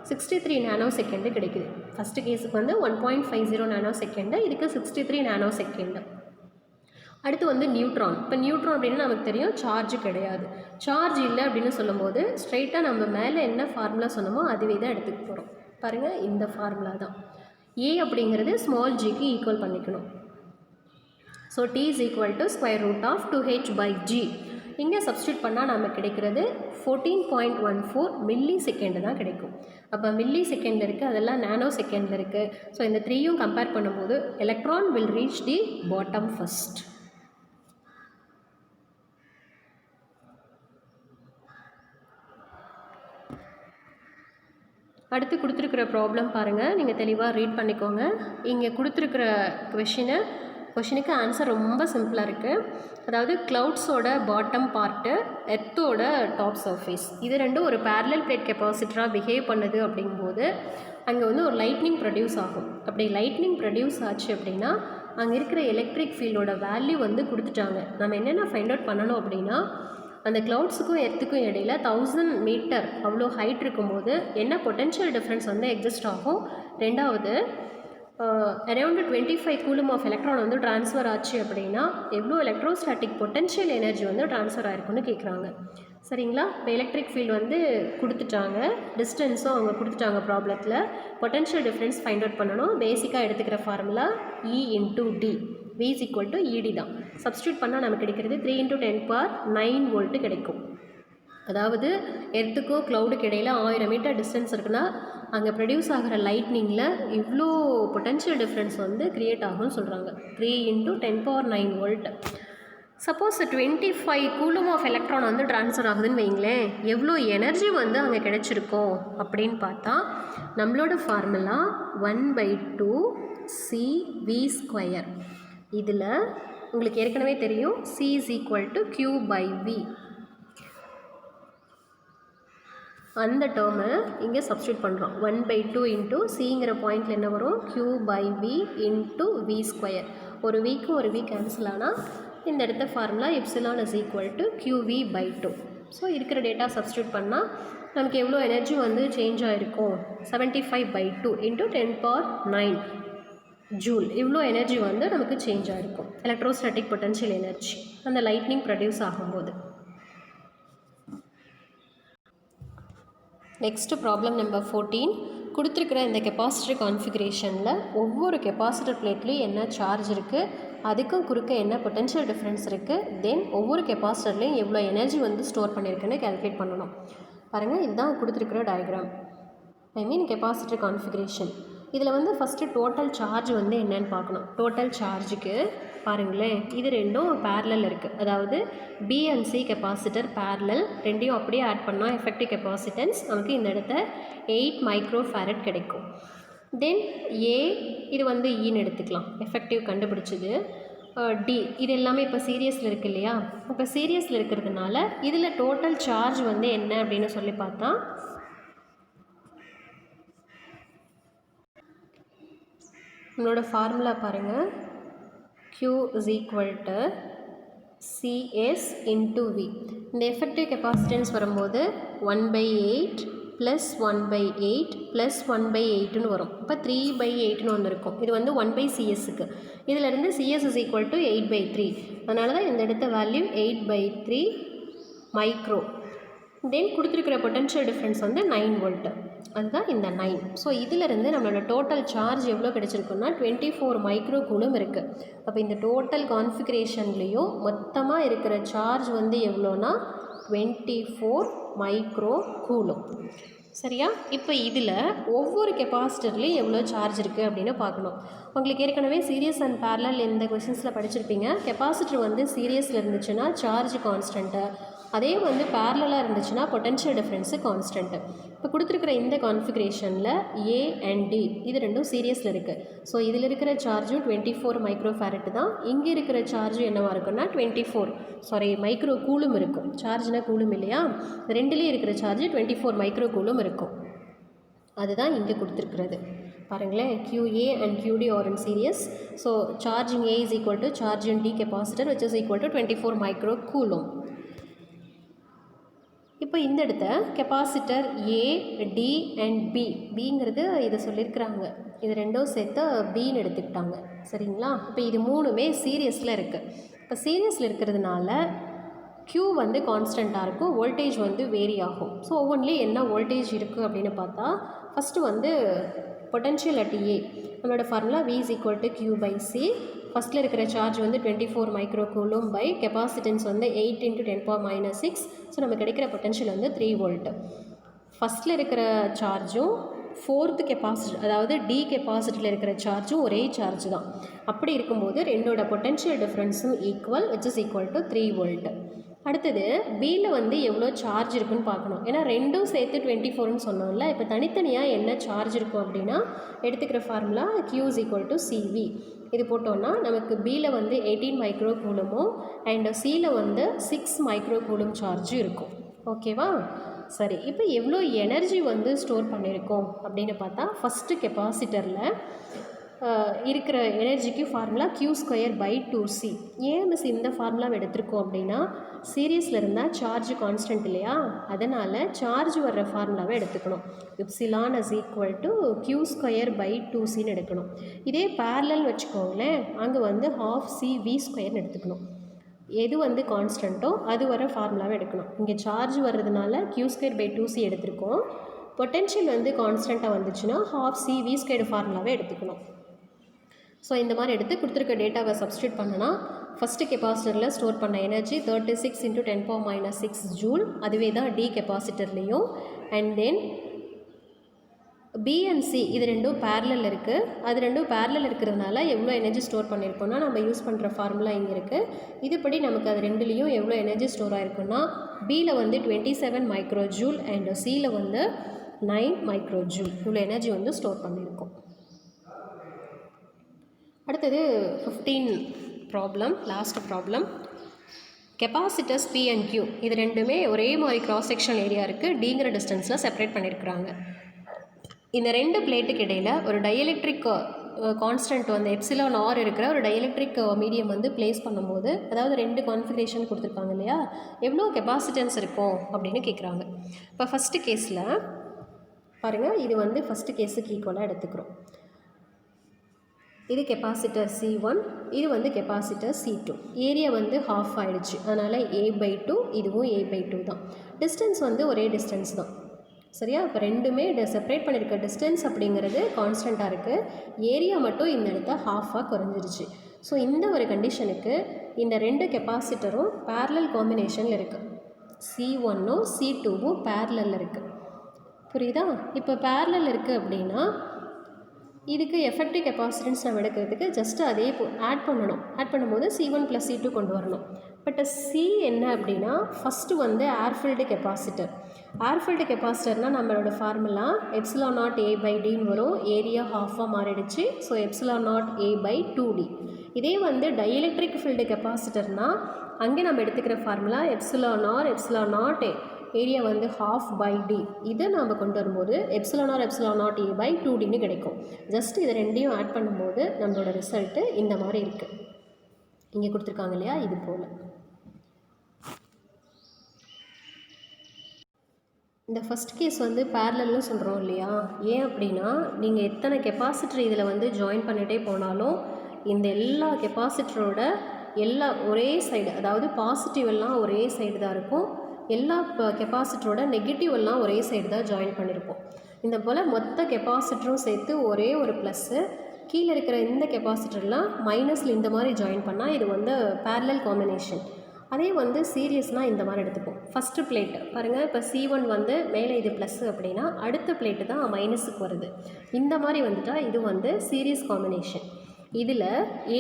63 நானோசெகண்டு கிடைக்குது. ஃபஸ்ட்டு கேஸுக்கு வந்து 1.50 நானோசெகண்டு, இதுக்கு 63 நானோசெகண்டு. அடுத்து வந்து நியூட்ரான். இப்போ நியூட்ரான் அப்படின்னா நமக்கு தெரியும் சார்ஜ் கிடையாது. சார்ஜ் இல்லை அப்படின்னு சொல்லும்போது ஸ்ட்ரைட்டாக நம்ம மேலே என்ன ஃபார்முலா சொன்னோமோ அதுவே தான் எடுத்துக்க போகிறோம். பாருங்கள், இந்த ஃபார்முலா தான். A அப்படிங்கிறது ஸ்மால் ஜிக்கு ஈக்குவல் பண்ணிக்கணும். So T is equal to √of 2h/g. இங்கே சப்ஸ்டியூட் பண்ணால் நமக்கு கிடைக்கிறது 14.14 மில்லி செகண்டு தான் கிடைக்கும். அப்போ மில்லி செகண்டில் இருக்குது, அதெல்லாம் நானோ செகண்டில் இருக்குது. ஸோ இந்த 3யும் கம்பேர் பண்ணும்போது electron will reach the bottom first. அடுத்து கொடுத்துருக்குற ப்ராப்ளம் பாருங்கள், நீங்கள் தெளிவாக ரீட் பண்ணிக்கோங்க. இங்கே கொடுத்துருக்குற கொஷினுக்கு ஆன்சர் ரொம்ப சிம்பிளாக இருக்குது. அதாவது க்ளவுட்ஸோட பாட்டம் பார்ட்டு, எர்த்தோட டாப் சர்ஃபேஸ், இது ரெண்டும் ஒரு பேரலல் பிளேட் கெப்பாசிட்டராக பிஹேவ் பண்ணுது அப்படிங்கும்போது அங்கே வந்து ஒரு லைட்னிங் ப்ரொடியூஸ் ஆகும். அப்படி லைட்னிங் ப்ரொடியூஸ் ஆச்சு அப்படின்னா அங்கே இருக்கிற எலக்ட்ரிக் ஃபீல்டோட வேல்யூ வந்து கொடுத்துட்டாங்க. நம்ம என்னென்ன ஃபைண்ட் அவுட் பண்ணணும் அப்படின்னா அந்த க்ளவுட்ஸுக்கும் எர்த்துக்கும் இடையில் 1000 மீட்டர் அவ்வளோ ஹைட் இருக்கும்போது என்ன பொட்டென்ஷியல் டிஃப்ரென்ஸ் வந்து எக்ஸிஸ்ட் ஆகும். ரெண்டாவது அரௌண்ட் 25 கூலும் ஆஃப் எலக்ட்ரான் வந்து ட்ரான்ஸ்ஃபர் ஆச்சு அப்படின்னா எவ்வளோ எலக்ட்ரோஸ்டாட்டிக் பொட்டென்ஷியல் எனர்ஜி வந்து ட்ரான்ஸ்ஃபர் ஆயிருக்குன்னு கேட்குறாங்க. சரிங்களா, இப்போ எலக்ட்ரிக் ஃபீல்டு வந்து கொடுத்துட்டாங்க, டிஸ்டன்ஸும் அவங்க கொடுத்துட்டாங்க ப்ராப்ளத்தில். பொட்டென்ஷியல் டிஃப்ரென்ஸ் ஃபைண்ட் அவுட் பண்ணணும். பேசிக்காக எடுத்துக்கிற formula E × D, V is equal to ED தான். சப்ஸ்டியூட் பண்ணால் நமக்கு கிடைக்கிறது 3 × 10⁻9 வோல்ட்டு கிடைக்கும். அதாவது எர்த்துக்கோ க்ளவுடுக்கு இடையில் 1000 மீட்டர் டிஸ்டன்ஸ் இருக்குன்னா அங்கே ப்ரொடியூஸ் ஆகிற லைட்னிங்கில் இவ்வளோ பொட்டென்ஷியல் டிஃப்ரென்ஸ் வந்து க்ரியேட் ஆகும்னு சொல்கிறாங்க. 3 × 10⁻9 volt. Suppose 25 coulomb of electron வந்து ட்ரான்ஸ்ஃபர் ஆகுதுன்னு வைங்களேன், எவ்வளோ எனர்ஜி வந்து அங்கே கிடைச்சிருக்கோம் அப்படின்னு பார்த்தா நம்மளோட ஃபார்முலா 1/2 CV². இதில் உங்களுக்கு ஏற்கனவே தெரியும் C is equal to Q by V. அந்த டேர்மை இங்கே சப்ஸ்டியூட் பண்ணுறோம். 1/2 இன்ட்டு சிங்கிற பாயிண்டில் என்ன வரும், Q by V into V square. ஒரு வீக்கு ஒரு வீக் கேன்சல் ஆனால் இந்த இடத்த formula epsilon is equal to QV/2. So இருக்கிற டேட்டா சப்ஸ்டியூட் பண்ணால் நமக்கு எவ்வளோ எனர்ஜி வந்து சேஞ்ச் ஆகிருக்கும், 75/2 இன்ட்டு 10⁻9 ஜூல். இவ்வளோ எனர்ஜி வந்து நமக்கு சேஞ்ச் ஆகிருக்கும், எலக்ட்ரோஸ்டாட்டிக் பொட்டன்ஷியல் எனர்ஜி அந்த லைட்னிங் ப்ரொடியூஸ் ஆகும்போது. Next problem number 14. கொடுத்துருக்கிற இந்த கெப்பாசிட்டர் கான்ஃபிகரேஷனில் ஒவ்வொரு கெப்பாசிட்டர் பிளேட்லேயும் என்ன சார்ஜ் இருக்குது, அதுக்கும் குறுக்க என்ன பொட்டன்ஷியல் டிஃப்ரென்ஸ் இருக்குது, தென் ஒவ்வொரு கெப்பாசிட்டர்லேயும் எவ்வளோ எனர்ஜி வந்து ஸ்டோர் பண்ணியிருக்குன்னு கேல்குலேட் பண்ணணும். பாருங்கள், இதுதான் கொடுத்துருக்கிற டயக்ராம், கெப்பாசிட்டர் கான்ஃபிகரேஷன். இதில் வந்து ஃபஸ்ட்டு டோட்டல் சார்ஜ் வந்து என்னென்னு பார்க்கணும். டோட்டல் சார்ஜுக்கு பாருங்களேன், இது ரெண்டும் பேரலல் இருக்குது. அதாவது B and C capacitor parallel, ரெண்டையும் அப்படியே ஆட் பண்ணால் எஃபெக்டிவ் கெப்பாசிட்டன்ஸ் நமக்கு இந்த இடத்த 8 மைக்ரோஃபாரட் கிடைக்கும். தென் A இது வந்து ஈன்னு எடுத்துக்கலாம், எஃபெக்டிவ் கண்டுபிடிச்சது. D இது எல்லாமே இப்போ சீரியஸில் இருக்குது இல்லையா, இப்போ சீரியஸில் இருக்கிறதுனால இதில் டோட்டல் சார்ஜ் வந்து என்ன அப்படின்னு சொல்லி பார்த்தா நம்மளோட ஃபார்முலா பாருங்கள், Q is equal to CS into V. இந்த எஃபெக்டிவ் கெப்பாசிட்டன்ஸ் வரும்போது 1/8 ப்ளஸ் 1/8 ப்ளஸ் 1/8ன்னு வரும். இப்போ 3/8ன்னு ஒன்று இருக்கும். இது வந்து 1/CSக்கு. இதிலிருந்து CS is equal to 8/3. அதனால தான் இந்த இடத்த வேல்யூ 8/3 மைக்ரோ. தென் கொடுத்துருக்கிற பொட்டன்ஷியல் டிஃப்ரென்ஸ் வந்து 9 வோல்ட்டு, அதுதான் இந்த 9. ஸோ இதிலிருந்து நம்மளோட டோட்டல் சார்ஜ் எவ்வளோ கிடச்சிருக்குன்னா 24 மைக்ரோ கூலும் இருக்குது. அப்போ இந்த டோட்டல் கான்ஃபிகரேஷன்லேயும் மொத்தமாக இருக்கிற சார்ஜ் வந்து எவ்வளோனா 24 மைக்ரோ கூலும். சரியா? இப்போ இதில் ஒவ்வொரு கெப்பாசிட்டர்லேயும் எவ்வளோ சார்ஜ் இருக்குது அப்படின்னு பார்க்கணும். உங்களுக்கு ஏற்கனவே சீரியஸ் அண்ட் பேரலல் இந்த கொஷின்ஸில் படிச்சிருப்பீங்க. கெப்பாசிட்டர் வந்து சீரியஸில் இருந்துச்சுன்னா சார்ஜ் கான்ஸ்டன்ட்டு, அதே வந்து பேரலாக இருந்துச்சுன்னா பொட்டன்ஷியல் டிஃப்ரென்ஸு கான்ஸ்டன்ட்டு. இப்போ கொடுத்துருக்கிற இந்த கான்ஃபிகரேஷனில் A and D இது ரெண்டும் சீரியஸில் இருக்குது. ஸோ இதில் இருக்கிற சார்ஜும் 24 மைக்ரோஃபாரட் தான். இங்கே இருக்கிற சார்ஜும் என்னவாக இருக்குன்னா 24 மைக்ரோ கூலும் இருக்கும். சார்ஜ்னா கூலும் இல்லையா, ரெண்டுலேயும் இருக்கிற சார்ஜ் 24 மைக்ரோ கூலும் இருக்கும். அதுதான் இங்கே கொடுத்துருக்கிறது. பாருங்களேன், QA and QD are in series. So charging A is equal to charge in D capacitor which is equal to 24 micro coulomb. இப்போ இந்த இடத்த கெப்பாசிட்டர் A, D and Bங்கிறது இதை சொல்லியிருக்கிறாங்க. இது ரெண்டும் சேர்த்து Bன்னு எடுத்துக்கிட்டாங்க. சரிங்களா? இப்போ இது மூணுமே சீரியஸில் இருக்குது. இப்போ சீரியஸில் இருக்கிறதுனால Q வந்து கான்ஸ்டண்ட்டாக இருக்கும், வோல்டேஜ் வந்து வேரி ஆகும். ஸோ ஒவ்வொன்றிலையும் என்ன வோல்டேஜ் இருக்குது அப்படின்னு பார்த்தா, ஃபஸ்ட்டு வந்து பொட்டன்ஷியல் அட் A நம்மளோட formula V is equal to Q/C. ஃபஸ்ட்டில் இருக்கிற சார்ஜ் வந்து 24 மைக்ரோ கூலும் பை கெப்பாசிட்டன்ஸ் வந்து 8 × 10⁻6. ஸோ நமக்கு கிடைக்கிற பொட்டன்ஷியல் வந்து 3 வோல்ட்டு. ஃபஸ்ட்டில் இருக்கிற சார்ஜும் ஃபோர்த்து கெப்பாசிட்டர் அதாவது D கெப்பாசிட்டியில் இருக்கிற சார்ஜும் ஒரே சார்ஜ் தான். அப்படி இருக்கும்போது ரெண்டோட பொட்டன்ஷியல் டிஃப்ரென்ஸும் equal, which is equal to 3 volt. அடுத்தது Bயில் வந்து எவ்வளோ சார்ஜ் இருக்குன்னு பார்க்கணும். ஏன்னா ரெண்டும் சேர்த்து 24ன்னு சொன்னோம்ல, இப்போ தனித்தனியாக என்ன சார்ஜ் இருக்கும் அப்படின்னா எடுத்துக்கிற formula Q is equal to CV. இது போட்டோன்னா நமக்கு Bயில் வந்து 18 மைக்ரோ கூலுமும் அண்ட் Cயில் வந்து 6 மைக்ரோ கூலும் சார்ஜும் இருக்கும். ஓகேவா? சரி, இப்போ எவ்வளோ எனர்ஜி வந்து ஸ்டோர் பண்ணியிருக்கோம் அப்படின்னு பார்த்தா, ஃபஸ்ட்டு கெப்பாசிட்டரில் இருக்கிற எனர்ஜிக்கு ஃபார்முலா Q²/2C. ஏன் மிஸ் இந்த ஃபார்முலாவை எடுத்திருக்கோம் அப்படின்னா, சீரியஸில் இருந்தால் சார்ஜ் கான்ஸ்டன்ட் இல்லையா, அதனால் சார்ஜ் வர்ற ஃபார்முலாவை எடுத்துக்கணும். எப்சிலான் இஸ் ஈக்குவல் டு Q²/2Cன்னு எடுக்கணும். இதே பேரலல் வச்சுக்கோங்களேன், அங்கே வந்து 12CV² எடுத்துக்கணும். எது வந்து கான்ஸ்டண்ட்டோ அது வர ஃபார்முலாவை எடுக்கணும். இங்கே சார்ஜ் வர்றதுனால Q²/2C எடுத்திருக்கோம். பொட்டென்ஷியல் வந்து கான்ஸ்டண்ட்டாக வந்துச்சுன்னா 12CV² ஃபார்முலாவை எடுத்துக்கணும். ஸோ இந்த மாதிரி எடுத்து கொடுத்துருக்க டேட்டாவை சப்ஸ்டியூட் பண்ணனா ஃபஸ்ட்டு கெப்பாசிட்டரில் ஸ்டோர் பண்ண எனர்ஜி 36 × 10⁻6 ஜூல். அதுவே தான் D கெப்பாசிட்டர்லேயும். And then B and C இது ரெண்டும் பேரலல் இருக்குது. அது ரெண்டும் பேரலல் இருக்கிறதுனால எவ்வளோ எனர்ஜி ஸ்டோர் பண்ணியிருக்கோன்னா நம்ம யூஸ் பண்ணுற ஃபார்முலா இங்கே இருக்குது. இதுபடி நமக்கு அது ரெண்டுலேயும் எவ்வளோ எனர்ஜி ஸ்டோர் ஆகிருக்குன்னா, Bயில் வந்து 27 மைக்ரோ ஜூல் அண்ட் Cயில் வந்து 9 மைக்ரோ ஜூல். இவ்வளோ எனர்ஜி வந்து ஸ்டோர் பண்ணியிருக்கோம். அடுத்தது 15 problem, last problem. Capacitors P and Q இது ரெண்டுமே ஒரே மாதிரி கிராஸ் செக்ஷன் ஏரியா இருக்குது, டிங்கிற டிஸ்டன்ஸில் செப்பரேட் பண்ணியிருக்கிறாங்க. இந்த ரெண்டு பிளேட்டுக்கு இடையில் ஒரு டைஎலக்ட்ரிக் கான்ஸ்டன்ட் வந்து எப்சிலான் ஆர் இருக்கிற ஒரு டைஎலக்ட்ரிக் மீடியம் வந்து பிளேஸ் பண்ணும்போது, அதாவது ரெண்டு கான்ஃபிகரேஷன் கொடுத்துருக்காங்க இல்லையா, எவ்வளோ கெப்பாசிட்டன்ஸ் இருக்கும் அப்படின்னு கேட்குறாங்க. இப்போ ஃபஸ்ட்டு கேஸில் பாருங்கள், இது வந்து ஃபஸ்ட்டு கேஸுக்கு ஈக்குவலாக எடுத்துக்கிறோம். இது கெப்பாசிட்டர் C1, இது வந்து கெப்பாசிட்டர் C2. ஏரியா வந்து ஹாஃப் ஆகிடுச்சு, அதனால் A/2, இதுவும் A/2 தான். டிஸ்டன்ஸ் வந்து ஒரே டிஸ்டன்ஸ் தான், சரியா? இப்போ ரெண்டுமே செப்பரேட் பண்ணியிருக்க டிஸ்டன்ஸ் அப்படிங்கிறது கான்ஸ்டண்ட்டாக இருக்குது, ஏரியா மட்டும் இந்த இடத்த ஹாஃபாக குறைஞ்சிருச்சு. ஸோ இந்த ஒரு கண்டிஷனுக்கு இந்த ரெண்டு கெப்பாசிட்டரும் பேரலல் காம்பினேஷனில் இருக்குது. C1ம் C2வும் பேரலில் இருக்குது, புரியுதா? இப்போ பேரலில் இருக்குது அப்படின்னா இதுக்கு எஃபெக்டிவ் கெப்பாசிட்டன்ஸ் நம்ம எடுக்கிறதுக்கு ஜஸ்ட் அதே ஆட் பண்ணணும். ஆட் பண்ணும்போது C1 + C2 கொண்டு வரணும். பட் C என்ன அப்படின்னா ஃபஸ்ட்டு வந்து ஏர்ஃபில்டு கெப்பாசிட்டர். ஏர்ஃபில்டு கெப்பாசிட்டர்னால் நம்மளோட ஃபார்முலா ε0 A/Dன்னு வரும். ஏரியா ஹாஃபாக மாறிடுச்சு, ஸோ ε0 A/2D. இதே வந்து டைஎலக்ட்ரிக் ஃபீல்டு கெப்பாசிட்டர்னால் அங்கே நம்ம எடுத்துக்கிற ஃபார்முலா ε0 ஏரியா வந்து ½ D. இதை நாம் கொண்டு வரும்போது ε0 A/2Dன்னு கிடைக்கும். ஜஸ்ட் இதை ரெண்டையும் ஆட் பண்ணும்போது நம்மளோட ரிசல்ட்டு இந்த மாதிரி இருக்குது. இங்கே கொடுத்துருக்காங்க இல்லையா, இது போல். இந்த ஃபஸ்ட் கேஸ் வந்து பேரலல்னு சொல்கிறோம் இல்லையா, ஏன் அப்படின்னா நீங்கள் எத்தனை கெப்பாசிட்டர் இதில் வந்து ஜாயின் பண்ணிகிட்டே போனாலும் இந்த எல்லா கெப்பாசிட்டரோட ஒரே சைடு, அதாவது பாசிட்டிவ் எல்லாம் ஒரே சைடு தான் இருக்கும், எல்லா கெப்பாசிட்டரோட நெகட்டிவ் எல்லாம் ஒரே சைடு தான் ஜாயின் பண்ணியிருப்போம். இந்த போல் மொத்த கெப்பாசிட்டரும் சேர்த்து ஒரே ஒரு ப்ளஸ்ஸு, கீழே இருக்கிற இந்த கெப்பாசிட்டர்லாம் மைனஸில் இந்த மாதிரி ஜாயின் பண்ணால் இது வந்து பேரலல் காம்பினேஷன். அதே வந்து சீரியஸ்னால் இந்த மாதிரி எடுத்துப்போம். ஃபஸ்ட்டு பிளேட்டு பாருங்கள், இப்போ C1 வந்து மேலே இது ப்ளஸ்ஸு அப்படின்னா அடுத்த பிளேட்டு தான் மைனஸுக்கு வருது. இந்த மாதிரி வந்துட்டால் இது வந்து சீரியஸ் காம்பினேஷன். இதில்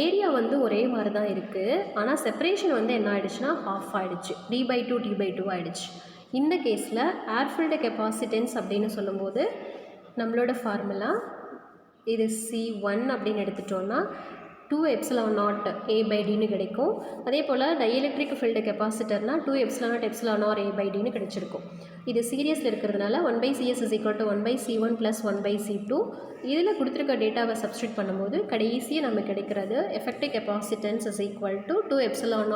ஏரியா வந்து ஒரே மாதிரி தான் இருக்குது, ஆனால் செப்பரேஷன் வந்து என்ன ஆகிடுச்சுன்னா ஹாஃப் ஆகிடுச்சு, D/2 T/2 ஆகிடுச்சு. இந்த கேஸில் ஏர்ஃபில்டு கெப்பாசிட்டன்ஸ் அப்படின்னு சொல்லும்போது நம்மளோட ஃபார்முலா இது C1 அப்படின்னு எடுத்துட்டோன்னா 2ε0 A/Dன்னு கிடைக்கும். அதே போல் டைஎலக்ட்ரிக் ஃபீல்டு கெப்பாசிட்டர்னால் 2ε0 A/Dன்னு கிடைச்சிருக்கும். இது சீரியஸில் இருக்கிறதுனால 1/CS = 1/C1 + 1/C2. இதில் கொடுத்துருக்க டேட்டாவை சப்ஸ்டியூட் பண்ணும்போது கடைசியாக நமக்கு கிடைக்கிறது எஃபெக்டிவ் கெப்பாசிட்டன்ஸ் = 2ε0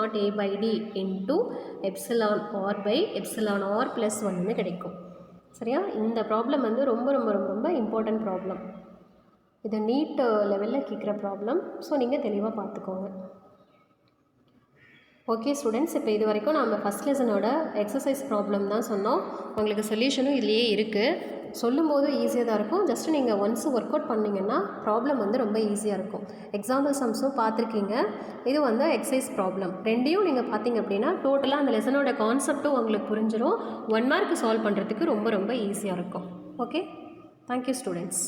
A/D × εr/εr + 1ன்னு கிடைக்கும். சரியா? இந்த ப்ராப்ளம் வந்து ரொம்ப ரொம்ப ரொம்ப ரொம்ப இம்பார்ட்டன்ட் ப்ராப்ளம். இது நீட் லெவலில் கேட்குற ப்ராப்ளம். ஸோ நீங்கள் தெளிவாக பார்த்துக்கோங்க. ஓகே ஸ்டூடெண்ட்ஸ், இப்போ இது வரைக்கும் நம்ம ஃபஸ்ட் லெசனோட எக்ஸசைஸ் ப்ராப்ளம் தான் சொன்னோம். உங்களுக்கு சொல்யூஷனும் இதுலேயே இருக்குது. சொல்லும்போது ஈஸியாக தான் இருக்கும், ஜஸ்ட்டு நீங்கள் ஒன்ஸ் ஒர்க் அவுட் பண்ணிங்கன்னா ப்ராப்ளம் வந்து ரொம்ப ஈஸியாக இருக்கும். எக்ஸாம்பிள் சம்ஸும் பார்த்துருக்கீங்க, இது வந்து எக்ஸசைஸ் ப்ராப்ளம். ரெண்டையும் நீங்கள் பார்த்தீங்க அப்படின்னா டோட்டலாக அந்த லெசனோட கான்செப்ட்டும் உங்களுக்கு புரிஞ்சிடும். 1 மார்க் சால்வ் பண்ணுறதுக்கு ரொம்ப ரொம்ப ஈஸியாக இருக்கும். Okay, thank you students.